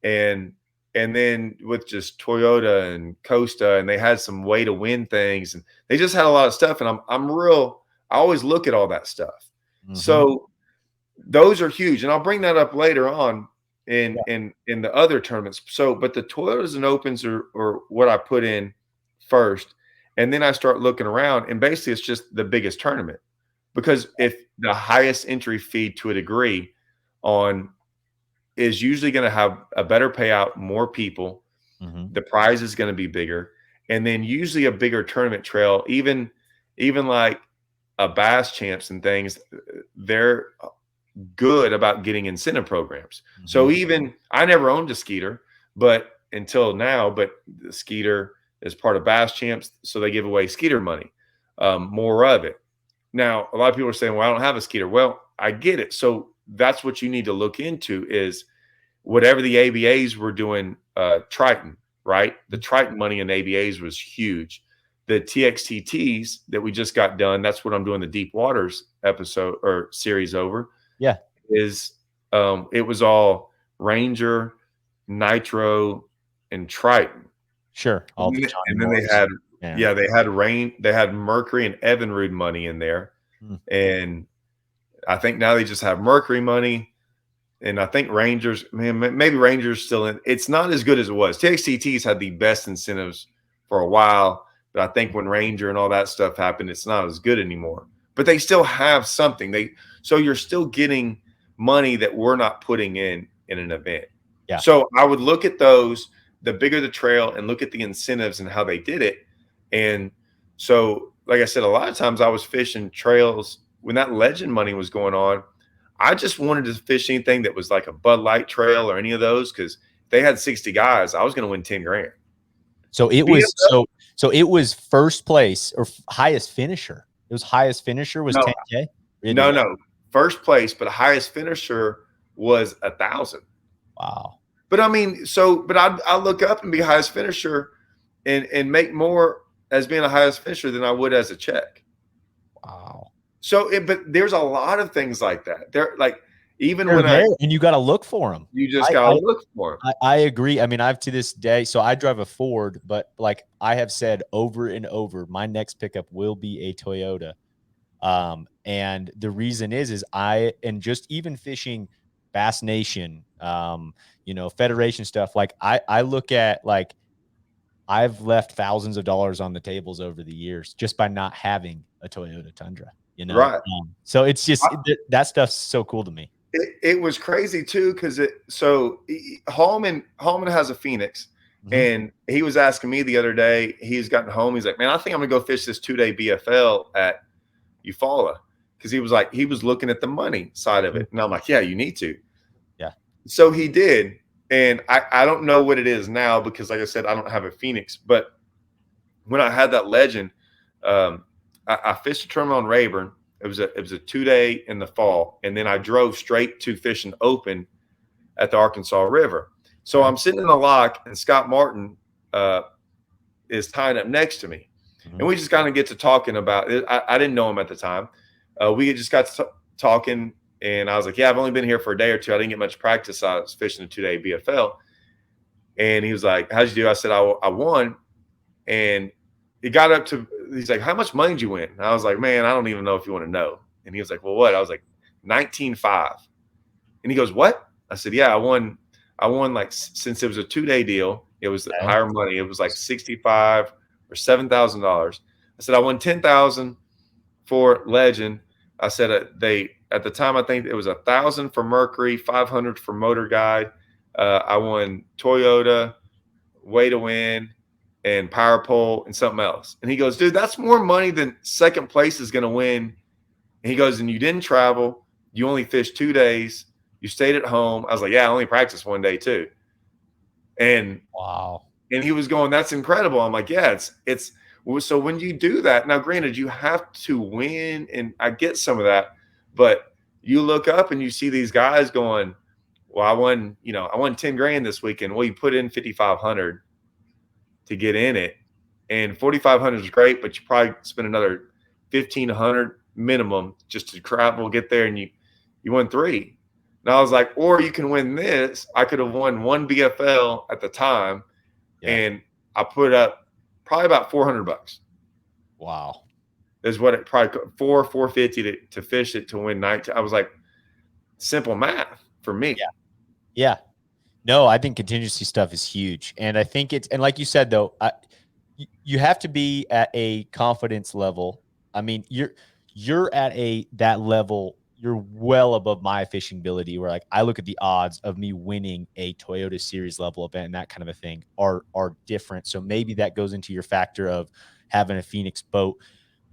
and then with just Toyota and Costa, and they had some way to win things, and they just had a lot of stuff. And I always look at all that stuff. So those are huge. And I'll bring that up later on in the other tournaments. So, but the Toyotas and Opens are what I put in first. And then I start looking around, and basically it's just the biggest tournament, because if the highest entry fee to a degree is usually going to have a better payout, more people, the prize is going to be bigger, and then usually a bigger tournament trail, even like a Bass Champs and things, they're good about getting incentive programs. So even, I never owned a Skeeter, but until now, but the Skeeter is part of Bass Champs, so they give away Skeeter money, more of it. Now, a lot of people are saying, well, I don't have a Skeeter. Well, I get it. So that's what you need to look into, is whatever the ABAs were doing, Triton, right? The Triton money in ABAs was huge. The TXTTs that we just got done, that's what I'm doing the Deep Waters episode or series over. Yeah. It was all Ranger, Nitro, and Triton. Sure. And then they had Yeah, they had Mercury and Evinrude money in there. Hmm. And I think now they just have Mercury money. And I think Rangers, man, maybe Rangers still in. It's not as good as it was. TXTT's had the best incentives for a while, but I think when Ranger and all that stuff happened, it's not as good anymore. But they still have something. So you're still getting money that we're not putting in an event. Yeah. So I would look at those, the bigger the trail, and look at the incentives and how they did it. And so, like I said, a lot of times I was fishing trails when that legend money was going on. I just wanted to fish anything that was like a Bud Light trail or any of those, because they had 60 guys. I was going to win 10 grand. So it was so it was first place or highest finisher. It was highest finisher was 10K. No, first place, but highest finisher was 1,000. Wow. But I mean, but I look up and be highest finisher and make more as being a highest finisher than I would as a check. Wow. So, but there's a lot of things like that. They're like, even They're when there, and you got to look for them. You just got to look for them. I agree. I mean, I've to this day, so I drive a Ford, but like I have said over and over, my next pickup will be a Toyota. And the reason is and just even fishing Bass Nation, Federation stuff, like I look at, like, I've left thousands of dollars on the tables over the years just by not having a Toyota Tundra, Right. So it's just, that stuff's so cool to me. It was crazy too, because Hallman has a Phoenix, and he was asking me the other day. He's gotten home. He's like, "Man, I think I'm gonna go fish this 2-day BFL at Eufaula," because he was looking at the money side of it, and I'm like, "Yeah, you need to." Yeah. So he did, and I don't know what it is now, because, like I said, I don't have a Phoenix. But when I had that legend, I fished a tournament on Rayburn. It was a 2-day in the fall, and then I drove straight to fishing open at the Arkansas River. So I'm sitting in the lock, and Scott Martin is tying up next to me, and we just kind of get to talking about it. I didn't know him at the time. We just got to talking, and I was like, "Yeah, I've only been here for a day or two. I didn't get much practice. I was fishing a 2-day BFL." And he was like, "How'd you do?" I said, I won. And it got up to, he's like, "How much money did you win?" And I was like, "Man, I don't even know if you want to know." And he was like, "Well, what?" I was like, 19.5. And he goes, "What?" I said, "Yeah, I won like, since it was a 2-day deal, it was higher money. It was like 65 or $7,000. I said, I won 10,000 for Legend." I said, at the time, I think it was 1,000 for Mercury, 500 for Motor Guide. I won Toyota, Way to Win, and Power Pole, and something else. And he goes, "Dude, that's more money than second place is going to win." And he goes, "And you didn't travel. You only fished 2 days. You stayed at home." I was like, "Yeah, I only practiced 1 day too." And wow. And he was going, "That's incredible." I'm like, "Yeah, it's so when you do that, now granted, you have to win, and I get some of that, but you look up and you see these guys going, "Well, I won 10 grand this weekend." Well, you put in 5,500 to get in it, and 4,500 is great, but you probably spend another 1,500 minimum just to travel, get there, and you won 3. And I was like, or you can win this. I could have won 1 BFL at the time, and I put up probably about $400. Wow. Is what it probably $450 to fish it to win 19. I was like, simple math for me. Yeah. No, I think contingency stuff is huge. And I think and like you said, though, you have to be at a confidence level. I mean, you're at that level. You're well above my fishing ability, where, like, I look at the odds of me winning a Toyota Series level event and that kind of a thing are different. So maybe that goes into your factor of having a Phoenix boat.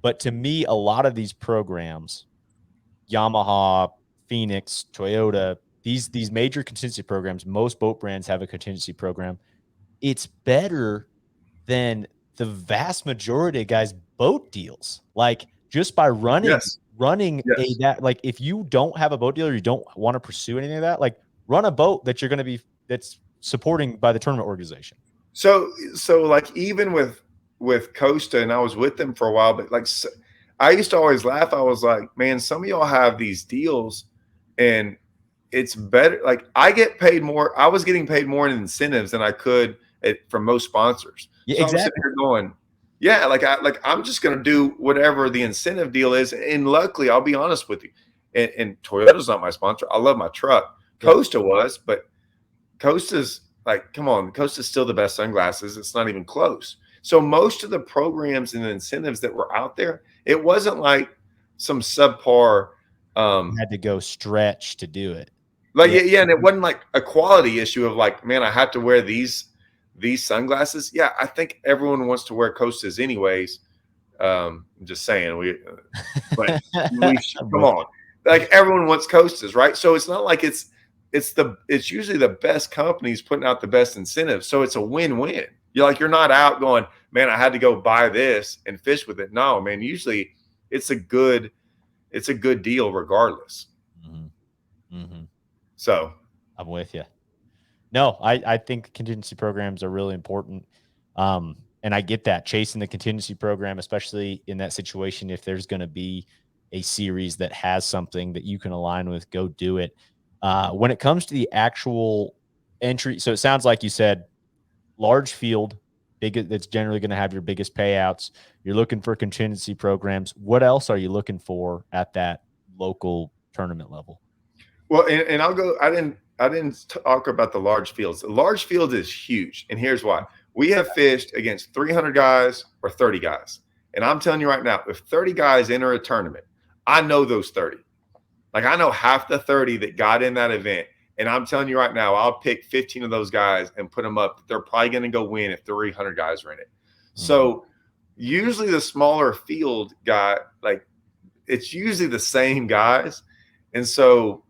But to me, a lot of these programs, Yamaha, Phoenix, Toyota, these major contingency programs, most boat brands have a contingency program. It's better than the vast majority of guys' boat deals. Like, just by running that, like, if you don't have a boat deal or you don't want to pursue anything of that, like, run a boat that you're going to be, that's supporting by the tournament organization. So like, even with Costa, and I was with them for a while, but like, I used to always laugh. I was like, "Man, some of y'all have these deals, and it's better." Like, I get paid more. I was getting paid more in incentives than I could from most sponsors. Yeah, so exactly. I'm sitting here going, Yeah, I'm just going to do whatever the incentive deal is. And luckily, I'll be honest with you, and Toyota's not my sponsor. I love my truck. Yeah. Costa was, but Costa's like, come on, Costa's still the best sunglasses. It's not even close. So most of the programs and the incentives that were out there, it wasn't like some subpar. You had to go stretch to do it. Yeah, and it wasn't like a quality issue of like, man, I have to wear these sunglasses. Yeah, I think everyone wants to wear Costas anyways. I'm just saying but we come on, like everyone wants Costas, right? So it's not like it's usually the best companies putting out the best incentives. So it's a win-win. You're not out going, man, I had to go buy this and fish with it. No, man, usually it's a good deal regardless. Mm-hmm. Mm-hmm. So I'm with you. No, I think contingency programs are really important. And I get that, chasing the contingency program, especially in that situation, if there's going to be a series that has something that you can align with, go do it. When it comes to the actual entry, so it sounds like you said large field, that's generally going to have your biggest payouts. You're looking for contingency programs. What else are you looking for at that local tournament level? well, and I'll go. I didn't talk about the large fields. The large field is huge, and here's why. We have fished against 300 guys or 30 guys, and I'm telling you right now, if 30 guys enter a tournament, I know those 30. Like I know half the 30 that got in that event, and I'm telling you right now, I'll pick 15 of those guys and put them up. They're probably going to go win if 300 guys are in it. Mm-hmm. So usually the smaller field guy, like it's usually the same guys, and so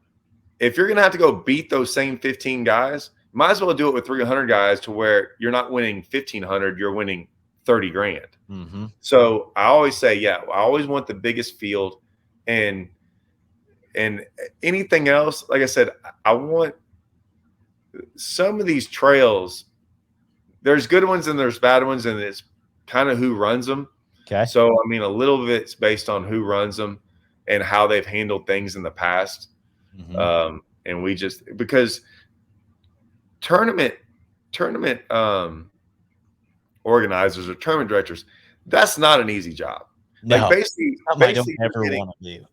if you're going to have to go beat those same 15 guys, might as well do it with 300 guys to where you're not winning 1,500, you're winning 30 grand. Mm-hmm. So I always say, yeah, I always want the biggest field, and anything else, like I said, I want some of these trails. There's good ones and there's bad ones, and it's kind of who runs them. Okay. So, I mean, a little bit it's based on who runs them and how they've handled things in the past. Mm-hmm. And we just, because tournament organizers or tournament directors, that's not an easy job. No, like basically I don't ever want to do.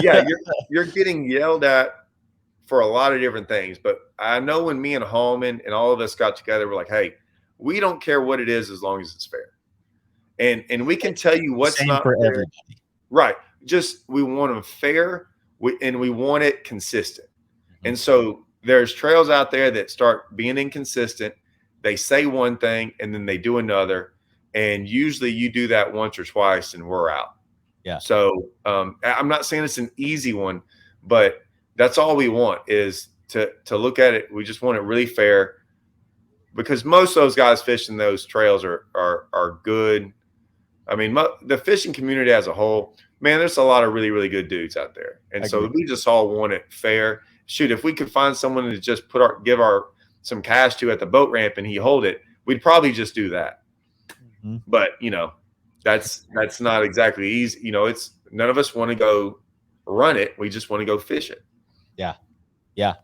Yeah, you're getting yelled at for a lot of different things. But I know when me and Hallman and all of us got together, we're like, hey, we don't care what it is as long as it's fair. And we can tell you what's Same not for fair. Everybody. Right. Just we want them fair, and we want it consistent. Mm-hmm. And so there's trails out there that start being inconsistent. They say one thing and then they do another. And usually you do that once or twice and we're out. Yeah. So I'm not saying it's an easy one, but that's all we want is to look at it. We just want it really fair, because most of those guys fishing those trails are good. I mean, the fishing community as a whole, man, there's a lot of really, really good dudes out there. And so we just all want it fair. Shoot, if we could find someone to just give some cash to at the boat ramp and he hold it, we'd probably just do that. Mm-hmm. But, that's not exactly easy. It's none of us want to go run it. We just want to go fish it. Yeah. Yeah.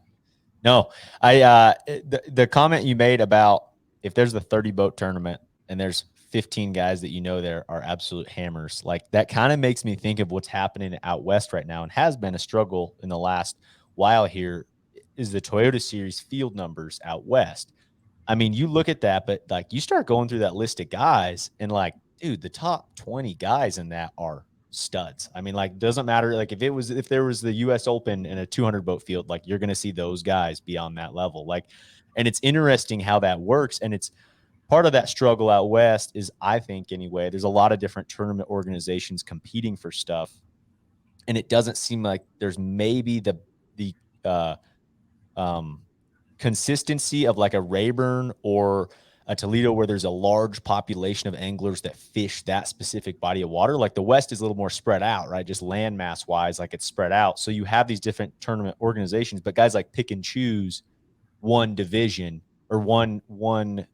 No, the comment you made about if there's a 30 boat tournament and there's 15 guys that there are absolute hammers, like that kind of makes me think of what's happening out west right now and has been a struggle in the last while here, is the Toyota Series field numbers out west. I mean, you look at that, but like you start going through that list of guys and like, dude, the top 20 guys in that are studs. I mean, like, doesn't matter. Like if there was the US Open in a 200 boat field, like you're going to see those guys be on that level. Like, and it's interesting how that works. And it's part of that struggle out west is, I think anyway, there's a lot of different tournament organizations competing for stuff. And it doesn't seem like there's maybe the consistency of like a Rayburn or a Toledo where there's a large population of anglers that fish that specific body of water. Like the West is a little more spread out, right? Just land mass wise, like it's spread out. So you have these different tournament organizations, but guys like pick and choose one division or one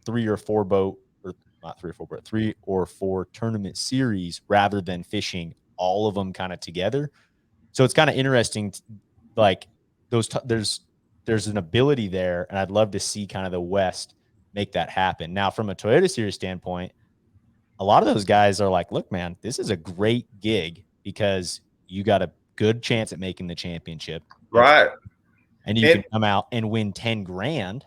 3 or 4 boat, or not 3 or 4, but 3 or 4 tournament series rather than fishing all of them kind of together. So it's kind of interesting. Like there's an ability there, and I'd love to see kind of the West make that happen. Now, from a Toyota Series standpoint, a lot of those guys are like, look, man, this is a great gig because you got a good chance at making the championship. Right. And you And can come out and win 10 grand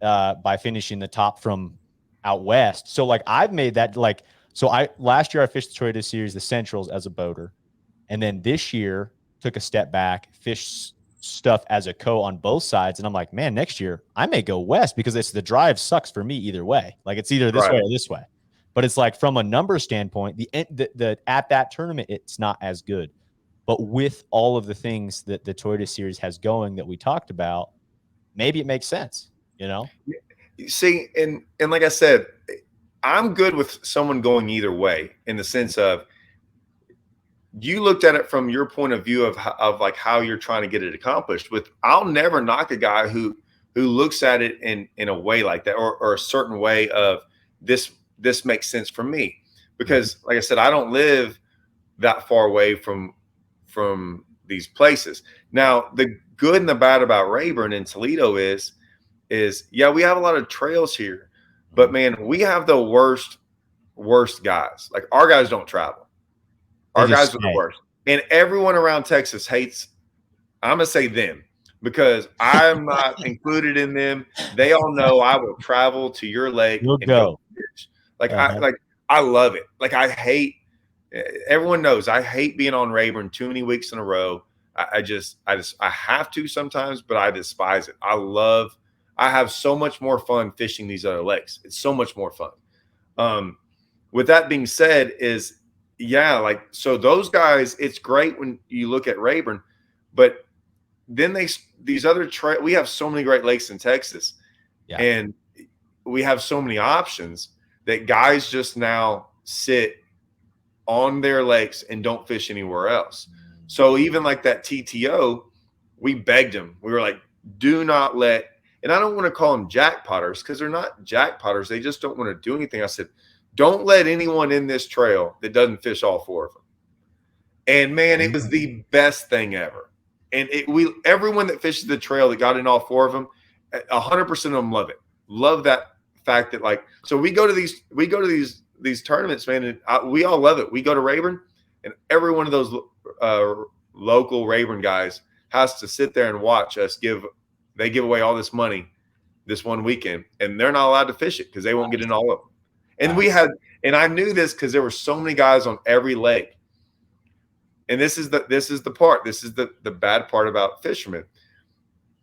by finishing the top from out west. So like I've made that like, so last year I fished the Toyota Series, the Centrals as a boater. And then this year took a step back, fished stuff as a co on both sides. And I'm like, man, next year I may go west because the drive sucks for me either way. Like it's either this way or this way. But it's like from a number standpoint, the at that tournament, it's not as good. But with all of the things that the Toyota Series has going that we talked about, maybe it makes sense, you know? see, and like I said, I'm good with someone going either way in the sense of you looked at it from your point of view of like how you're trying to get it accomplished. With I'll never knock a guy who looks at it in a way like that or a certain way of this makes sense for me because like I said, I don't live that far away from these places. Now, the good and the bad about Rayburn and Toledo is yeah, we have a lot of trails here, but man, we have the worst guys. Like our guys don't travel. Our guys are the worst. And everyone around Texas hates, I'm going to say them because I'm not included in them. They all know I will travel to your lake and go fish. Like I love it. Like I hate, everyone knows I hate being on Rayburn too many weeks in a row. I have to sometimes, but I despise it. I have so much more fun fishing these other lakes. It's so much more fun. With that being said is, yeah, like, so those guys, it's great when you look at Rayburn, but then these other we have so many great lakes in Texas and we have so many options that guys just now sit on their lakes and don't fish anywhere else. So even like that TTO, we begged him. We were like, do not let, and I don't want to call them jackpotters because they're not jackpotters. They just don't want to do anything. I said, don't let anyone in this trail that doesn't fish all four of them. And man, it was the best thing ever. And everyone that fishes the trail that got in all four of them, 100% of them love it. Love that fact that like, so we go to these tournaments, man, and we all love it. We go to Rayburn, and every one of those local Rayburn guys has to sit there and watch us give away all this money this one weekend, and they're not allowed to fish it because they won't get in all of them. And and I knew this because there were so many guys on every lake. And this is the bad part about fishermen.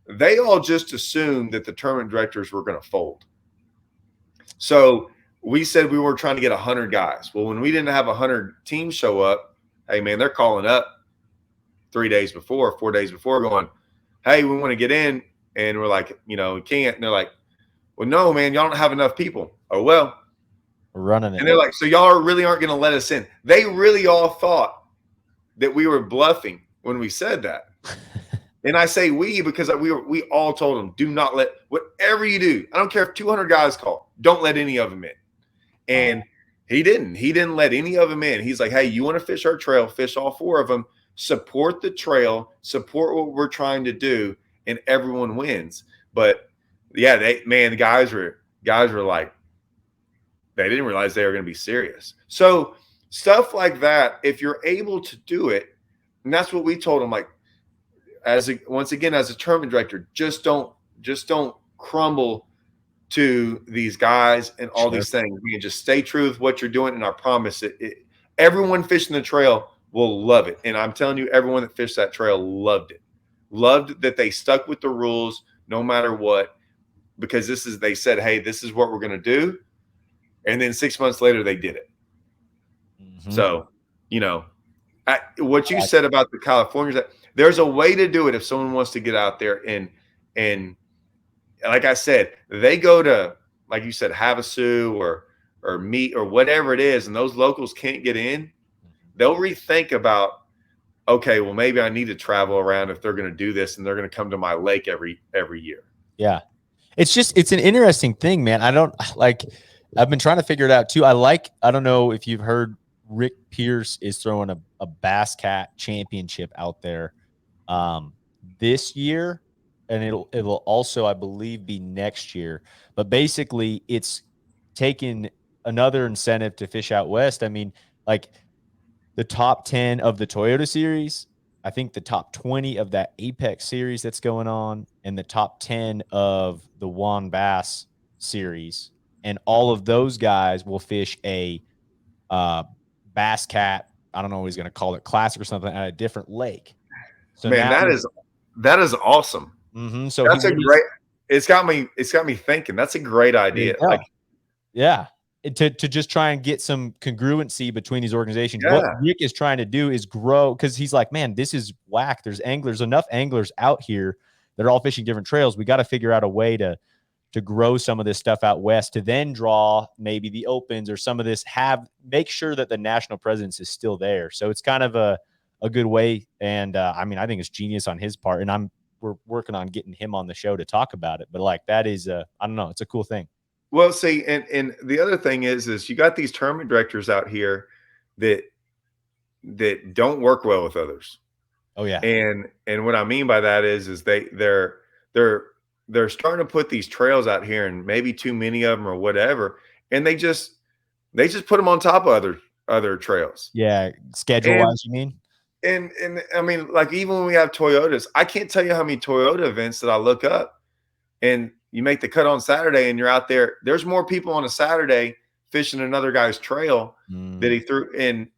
They all just assumed that the tournament directors were going to fold. So we said we were trying to get 100 guys. Well, when we didn't have 100 teams show up, hey man, they're calling up 4 days before going, hey, we want to get in. And we're like, we can't. And they're like, well, no, man, y'all don't have enough people. Oh, well. We're running it. And they're like, so y'all really aren't going to let us in. They really all thought that we were bluffing when we said that. And I say we because we all told them, do not let, whatever you do, I don't care if 200 guys call, don't let any of them in. And he didn't let any of them in. He's like, hey, you want to fish our trail, fish all four of them, support the trail, support what we're trying to do, and everyone wins. But yeah, the guys were like, they didn't realize they were going to be serious. So stuff like that, if you're able to do it, and that's what we told them, like, once again, as a tournament director, just don't crumble to these guys and all these things. You can just stay true with what you're doing, and I promise everyone fishing the trail will love it. And I'm telling you, everyone that fished that trail loved it. Loved that they stuck with the rules no matter what, because they said, hey, this is what we're going to do. And then 6 months later, they did it. Mm-hmm. So, what you said about the Californians, there's a way to do it if someone wants to get out there and like I said, they go to, like you said, Havasu or meet or whatever it is, and those locals can't get in, they'll rethink about, okay, well, maybe I need to travel around if they're going to do this and they're going to come to my lake every year. Yeah. It's an interesting thing, man. I've been trying to figure it out too. I don't know if you've heard Rick Pierce is throwing a Bass Cat championship out there this year, and it'll also, I believe, be next year. But basically, it's taken another incentive to fish out west. I mean, like the top 10 of the Toyota series, I think the top 20 of that Apex series that's going on, and the top 10 of the Juan Bass series. And all of those guys will fish a Bass Cat, I don't know what he's going to call it, classic or something, at a different lake. So Man, now, that is awesome. so That's a when he's, great. It's got me thinking. That's a great there you idea. go. Like, Yeah. To just try and get some congruency between these organizations. What yeah. Rick is trying to do is grow, because he's like, man, this is whack. There's enough anglers out here that are all fishing different trails. We got to figure out a way to grow some of this stuff out west, to then draw maybe the opens or some of this, make sure that the national presence is still there. So it's kind of a good way. And I mean, I think it's genius on his part. And we're working on getting him on the show to talk about it. But like, that is I don't know, it's a cool thing. Well, see, and the other thing is you got these tournament directors out here that don't work well with others. Oh yeah. And what I mean by that is they're starting to put these trails out here, and maybe too many of them or whatever, and they just put them on top of other trails. Yeah, schedule wise, you mean? And I mean, like, even when we have Toyotas, I can't tell you how many Toyota events that I look up, and you make the cut on Saturday and you're out there. There's more people on a Saturday fishing another guy's trail that he threw in.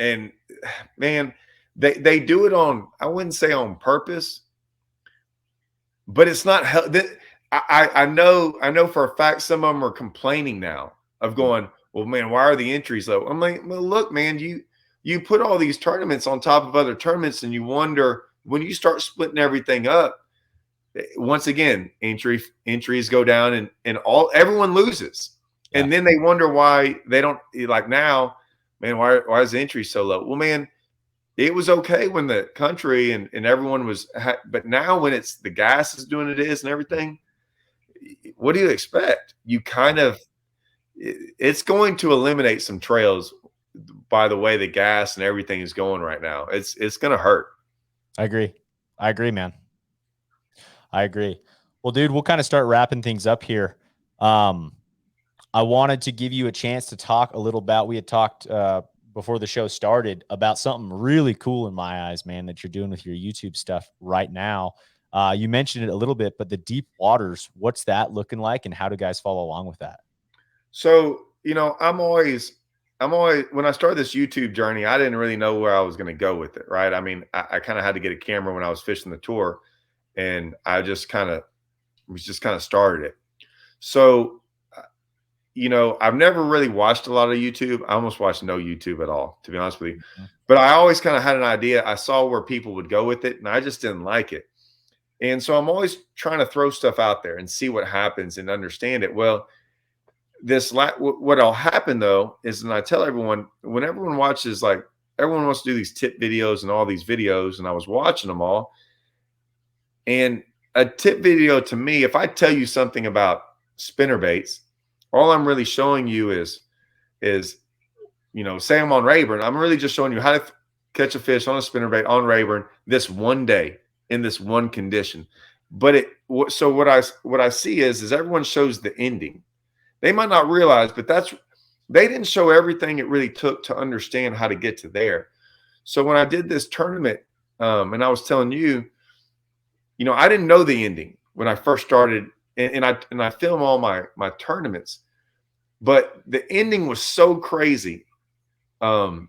And man, they do it on, I wouldn't say on purpose, but it's not. I know for a fact some of them are complaining now of going, well, man, why are the entries low? I'm like, well, look, man, you put all these tournaments on top of other tournaments, and you wonder, when you start splitting everything up, once again, entries go down, and everyone loses. Yeah. And then they wonder why they don't, like, now, man, why is the entry so low? Well, man, it was okay when the country and everyone was, but now when it's the gas is doing it is and everything, what do you expect? You kind of, it's going to eliminate some trails by the way the gas and everything is going right now. It's going to hurt. I agree, man. I agree. Well, dude, we'll kind of start wrapping things up here. I wanted to give you a chance to talk a little about, we had talked before the show started about something really cool in my eyes, man, that you're doing with your YouTube stuff right now. You mentioned it a little bit, but the deep waters, what's that looking like, and how do guys follow along with that? So, I'm always, when I started this YouTube journey, I didn't really know where I was going to go with it. Right. I mean, I kind of had to get a camera when I was fishing the tour, and I just kind of started it. So, I've never really watched a lot of YouTube. I almost watched no YouTube at all, to be honest with you. Mm-hmm. But I always kind of had an idea. I saw where people would go with it, and I just didn't like it. And so I'm always trying to throw stuff out there and see what happens and understand it. Well, what'll happen though is, and I tell everyone, when everyone watches, like, everyone wants to do these tip videos and all these videos, and I was watching them all. And a tip video, to me, if I tell you something about spinner baits, all I'm really showing you is, say I'm on Rayburn, I'm really just showing you how to catch a fish on a spinnerbait on Rayburn this one day in this one condition. But so what I see is everyone shows the ending. They might not realize, but they didn't show everything it really took to understand how to get to there. So when I did this tournament, and I was telling you, I didn't know the ending when I first started, and I film all my tournaments, but the ending was so crazy. And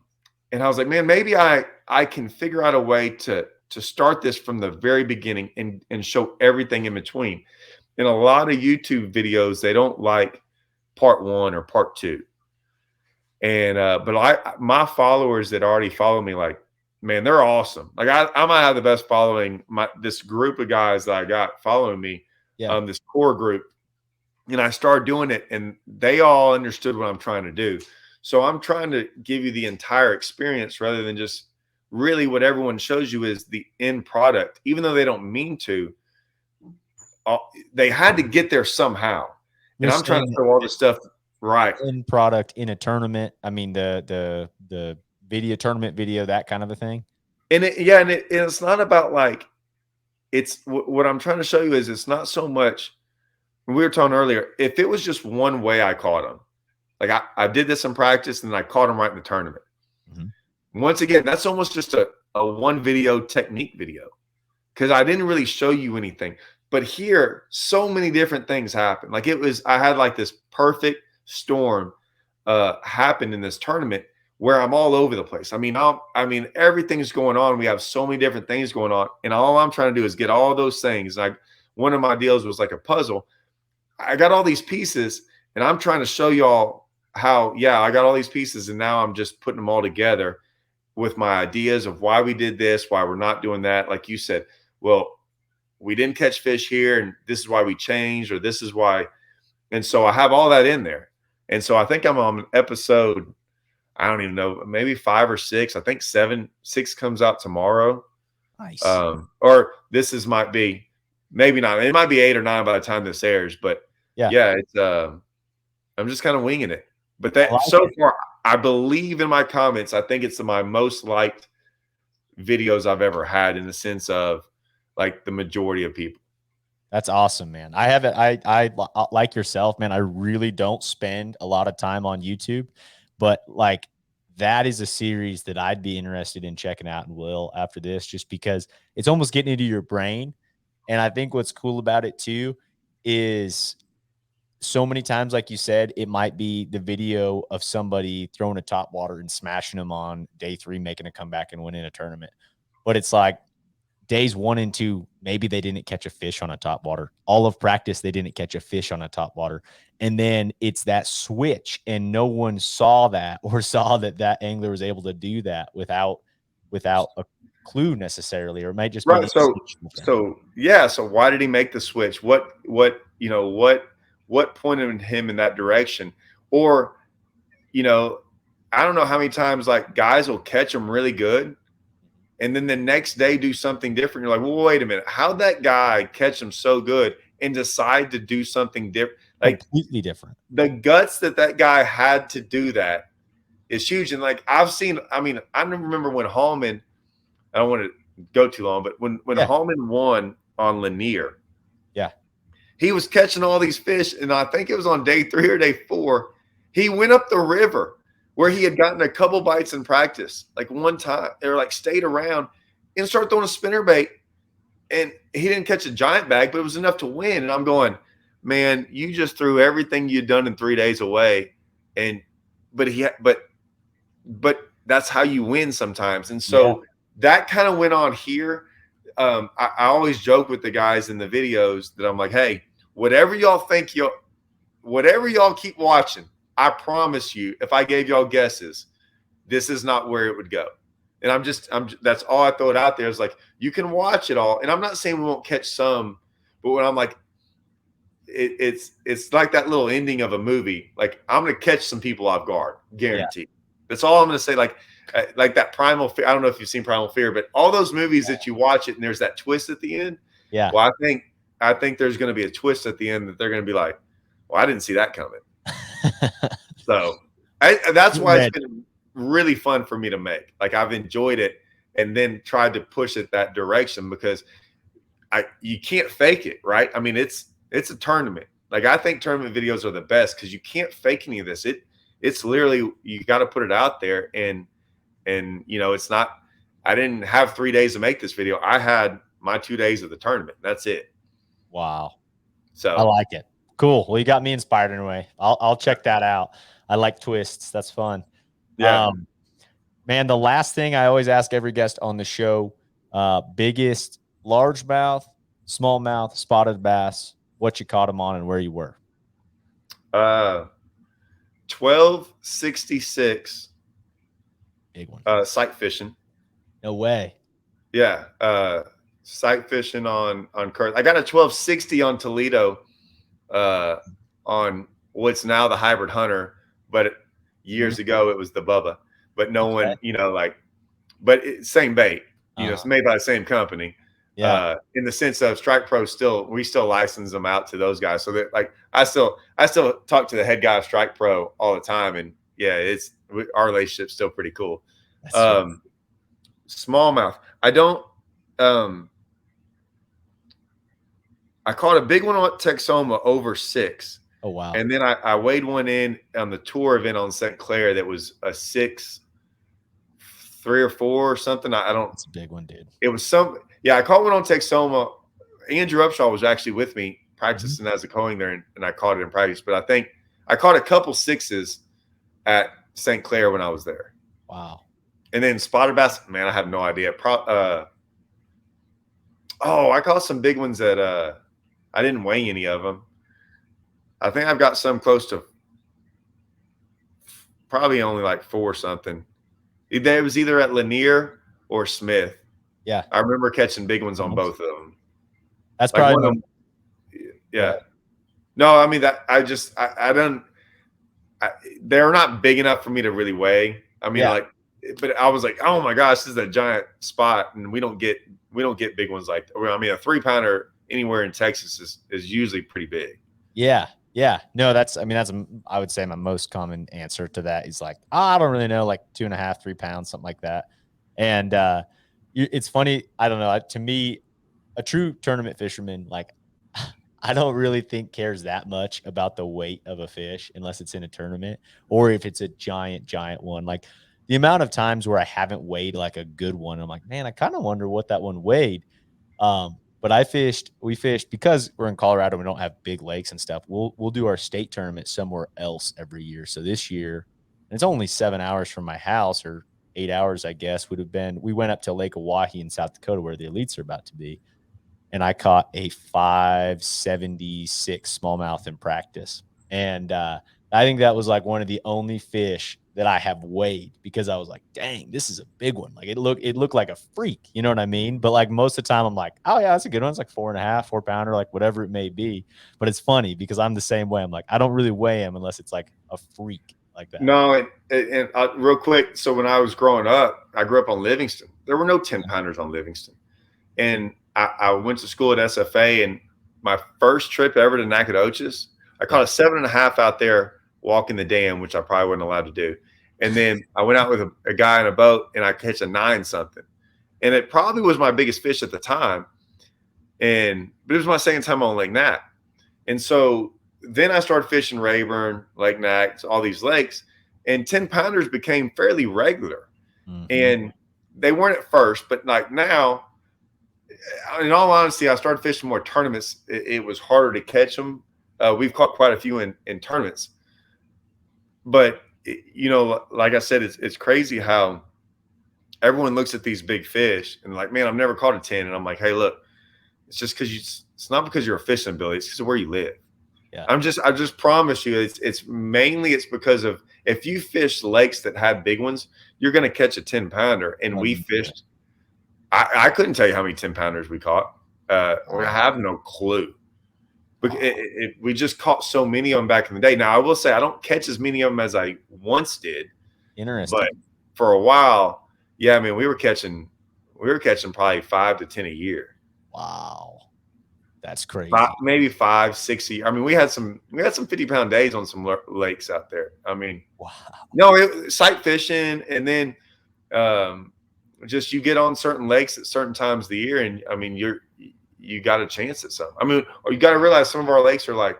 I was like, man, maybe I can figure out a way to start this from the very beginning and show everything in between. In a lot of YouTube videos, they don't like part 1 or part 2. And but my followers that already follow me, like, man, they're awesome. Like, I might have the best following. This group of guys that I got following me, this core group, and I started doing it, and they all understood what I'm trying to do. So I'm trying to give you the entire experience rather than just really what everyone shows you is the end product, even though they don't mean to. They had to get there somehow. And I'm trying to throw all this stuff right. End product in a tournament. I mean, the video tournament video, that kind of a thing. And it's not about, like, it's what I'm trying to show you is it's not so much. We were talking earlier, if it was just one way I caught them, Like I did this in practice and then I caught him right in the tournament. Mm-hmm. Once again, that's almost just a one video technique video because I didn't really show you anything. But here, so many different things happened. Like I had like this perfect storm happen in this tournament where I'm all over the place. I mean, everything's going on. We have so many different things going on, and all I'm trying to do is get all those things. Like one of my deals was like a puzzle. I got all these pieces, and I'm trying to show y'all how, yeah, I got all these pieces, and now I'm just putting them all together with my ideas of why we did this, why we're not doing that. Like you said, well, we didn't catch fish here, and this is why we changed, or this is why. And so I have all that in there. And so I think I'm on episode, I don't even know, maybe 5 or 6. I think 6 comes out tomorrow. Nice. Or might be, maybe not. It might be 8 or 9 by the time this airs. But yeah, it's I'm just kind of winging it. But far, I believe in my comments, I think it's my most liked videos I've ever had in the sense of like the majority of people. That's awesome, man. I haven't, I like yourself, man. I really don't spend a lot of time on YouTube, but like that is a series that I'd be interested in checking out and will after this, just because it's almost getting into your brain. And I think what's cool about it too is so many times, like you said, it might be the video of somebody throwing a top water and smashing them on day 3, making a comeback and winning a tournament. But it's like days 1 and 2, maybe they didn't catch a fish on a top water. All of practice, they didn't catch a fish on a top water. And then it's that switch, and no one saw that or saw that angler was able to do that without a clue necessarily, or it might just be right. So why did he make the switch? What pointed him in that direction? Or, I don't know how many times like guys will catch them really good, and then the next day do something different. You're like, well, wait a minute, how'd that guy catch them so good and decide to do something different? Like completely different. The guts that guy had to do that is huge. And like I remember when Hallman, I don't want to go too long, but when Hallman won on Lanier, he was catching all these fish, and I think it was on day 3 or day 4. He went up the river where he had gotten a couple bites in practice, like one time, or like stayed around and started throwing a spinnerbait. And he didn't catch a giant bag, but it was enough to win. And I'm going, man, you just threw everything you'd done in 3 days away. But that's how you win sometimes. And so that kind of went on here. I always joke with the guys in the videos that I'm like, hey, whatever y'all keep watching, I promise you, if I gave y'all guesses, this is not where it would go. And that's all I throw it out there is like, you can watch it all. And I'm not saying we won't catch some, but when I'm like, it's like that little ending of a movie. Like I'm going to catch some people off guard, guaranteed. That's all I'm going to say. Like that Primal Fear. I don't know if you've seen Primal Fear, but all those movies that you watch it and there's that twist at the end. Yeah. Well, I think there's going to be a twist at the end that they're going to be like, well, I didn't see that coming. So that's why it's been really fun for me to make. Like I've enjoyed it and then tried to push it that direction because you can't fake it, right? I mean, it's a tournament. Like I think tournament videos are the best because you can't fake any of this. It's literally, you got to put it out there and it's not, I didn't have 3 days to make this video. I had my 2 days of the tournament. That's it. Wow. So I like it. Cool. Well, you got me inspired in a way. I'll check that out. I like twists. That's fun. Yeah. Man, the last thing I always ask every guest on the show, biggest largemouth, smallmouth, spotted bass, what you caught them on and where you were. 1266. Big one. Sight fishing. No way. Yeah. Sight fishing on current. I got a 1260 on Toledo on what's now the Hybrid Hunter, but years ago it was the Bubba. But no one, same bait. It's made by the same company. Yeah. In the sense of Strike Pro, we still license them out to those guys. So that like I still talk to the head guy of Strike Pro all the time, and our relationship's still pretty cool. Smallmouth. I caught a big one on Texoma over 6, Oh, wow. And then I weighed one in on the tour event on St. Clair that was a 6, 3 or 4 or something. I don't. It's a big one, dude. It was some. Yeah, I caught one on Texoma. Andrew Upshaw was actually with me practicing as a coing there, and I caught it in practice. But I think I caught a couple 6s at St. Clair when I was there. Wow. And then spotted bass, man, I have no idea. I caught some big ones that I didn't weigh any of them. I think I've got some close to probably only like 4 or something. It was either at Lanier or Smith. Yeah. I remember catching big ones on both of them. That's like probably one yeah. No, I mean that I don't. They're not big enough for me to really weigh. I mean, but I was like, oh my gosh, this is a giant spot, and we don't get big ones like that. I mean, a 3-pounder anywhere in Texas is usually pretty big. Yeah. Yeah. No, I would say my most common answer to that is like, I don't really know, like 2.5, 3 pounds, something like that. And it's funny. I don't know. To me, a true tournament fisherman, like, I don't really think cares that much about the weight of a fish unless it's in a tournament or if it's a giant one. Like the amount of times where I haven't weighed like a good one, I'm like, man, I kind of wonder what that one weighed. But we fished because we're in Colorado. We don't have big lakes and stuff. We'll do our state tournament somewhere else every year. So this year, and it's only 7 hours from my house, or 8 hours, I guess, we went up to Lake Oahe in South Dakota where the elites are about to be. And I caught a 576 smallmouth in practice. And I think that was like one of the only fish that I have weighed because I was like, dang, this is a big one. Like it looked like a freak, you know what I mean? But like most of the time I'm like, oh yeah, that's a good one. It's like 4.5, 4-pounder, like whatever it may be. But it's funny because I'm the same way. I'm like, I don't really weigh him unless it's like a freak like that. No, and real quick. So when I was growing up, I grew up on Livingston. There were no 10-pounders on Livingston. And I went to school at SFA, and my first trip ever to Nacogdoches, I caught a 7.5 out there walking the dam, which I probably wasn't allowed to do. And then I went out with a guy in a boat, and I catch a 9 something. And it probably was my biggest fish at the time. But it was my second time on Lake Nat. And so then I started fishing Rayburn, Lake Nat, all these lakes, and 10-pounders became fairly regular. Mm-hmm. And they weren't at first, but like now, in all honesty, I started fishing more tournaments. It was harder to catch them. We've caught quite a few in tournaments. But, like I said, it's crazy how everyone looks at these big fish and like, man, I've never caught a 10. And I'm like, hey, look, it's just because it's not because you're a fishing ability. It's because of where you live. Yeah. I just promise you, it's mainly because of if you fish lakes that have big ones, you're going to catch a 10-pounder. And we fished. I couldn't tell you how many 10-pounders we caught. I have no clue. We just caught so many of them back in the day. Now, I will say I don't catch as many of them as I once did. Interesting. But for a while, yeah, I mean, we were catching probably 5 to 10 a year. Wow. That's crazy. Maybe 5, 6 a year. I mean, we had some 50-pound days on some lakes out there. I mean, wow. No, sight fishing, and then just you get on certain lakes at certain times of the year, and I mean you got a chance at some. I mean, or you got to realize some of our lakes are like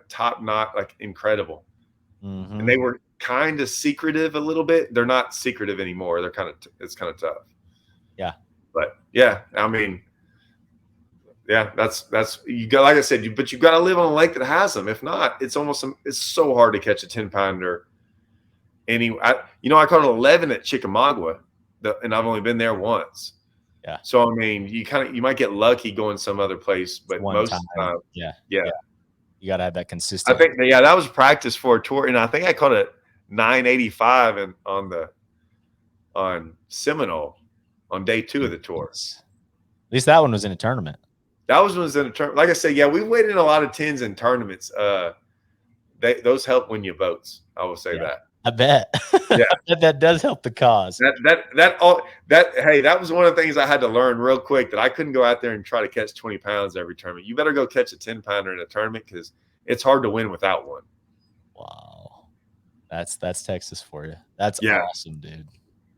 top notch, like incredible, and they were kind of secretive a little bit. They're not secretive anymore. They're it's kind of tough. Yeah, but yeah, I mean, yeah, that's you got, like I said, but you got to live on a lake that has them. If not, it's so hard to catch a 10-pounder. I caught an 11 at Chickamauga. And I've only been there once. Yeah. So I mean, you might get lucky going some other place, but most of the time, yeah. You gotta have that consistent. I think that was practice for a tour, and I think I caught a 985 on Seminole on day 2 of the tour. At least that one was in a tournament. That was in a tournament. Like I said, yeah, we weighed in a lot of 10s in tournaments. Those help win you votes. I will say that. I bet. Yeah, that does help the cause. That was one of the things I had to learn real quick, that I couldn't go out there and try to catch 20 pounds every tournament. You better go catch a 10-pounder in a tournament because it's hard to win without one. Wow, that's Texas for you. That's awesome, dude.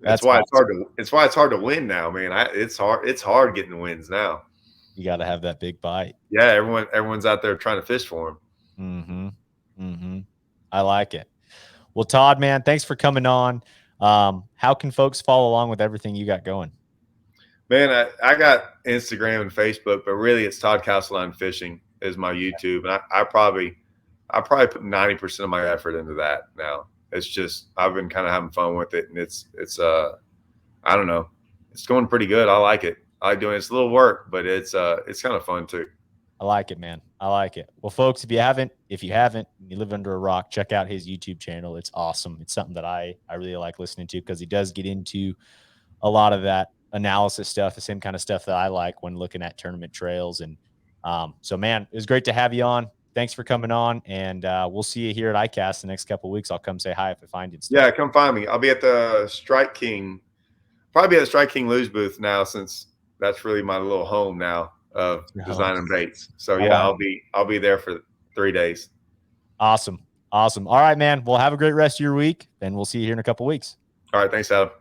That's why awesome. It's hard to win now, man. It's hard getting wins now. You got to have that big bite. Yeah, everyone's out there trying to fish for them. Mm-hmm. Mm-hmm. I like it. Well, Todd, man, thanks for coming on. How can folks follow along with everything you got going? Man, I got Instagram and Facebook, but really it's Todd Castledine Fishing is my YouTube. And I probably put 90% of my effort into that now. It's just I've been kind of having fun with it, and it's I don't know. It's going pretty good. I like it. I like doing it. It's a little work, but it's kind of fun too. I like it, man. I like it. Well, folks, if you haven't, you live under a rock, check out his YouTube channel. It's awesome. It's something that I really like listening to because he does get into a lot of that analysis stuff, the same kind of stuff that I like when looking at tournament trails. And so, man, it was great to have you on. Thanks for coming on, and we'll see you here at ICAST the next couple of weeks. I'll come say hi if I find you. Yeah, come find me. I'll be at the Strike King, probably at the Strike King Lose booth now, since that's really my little home now of designing baits. So yeah, I'll be there for 3 days. Awesome. All right, man. Well, have a great rest of your week, and we'll see you here in a couple of weeks. All right, thanks, Adam.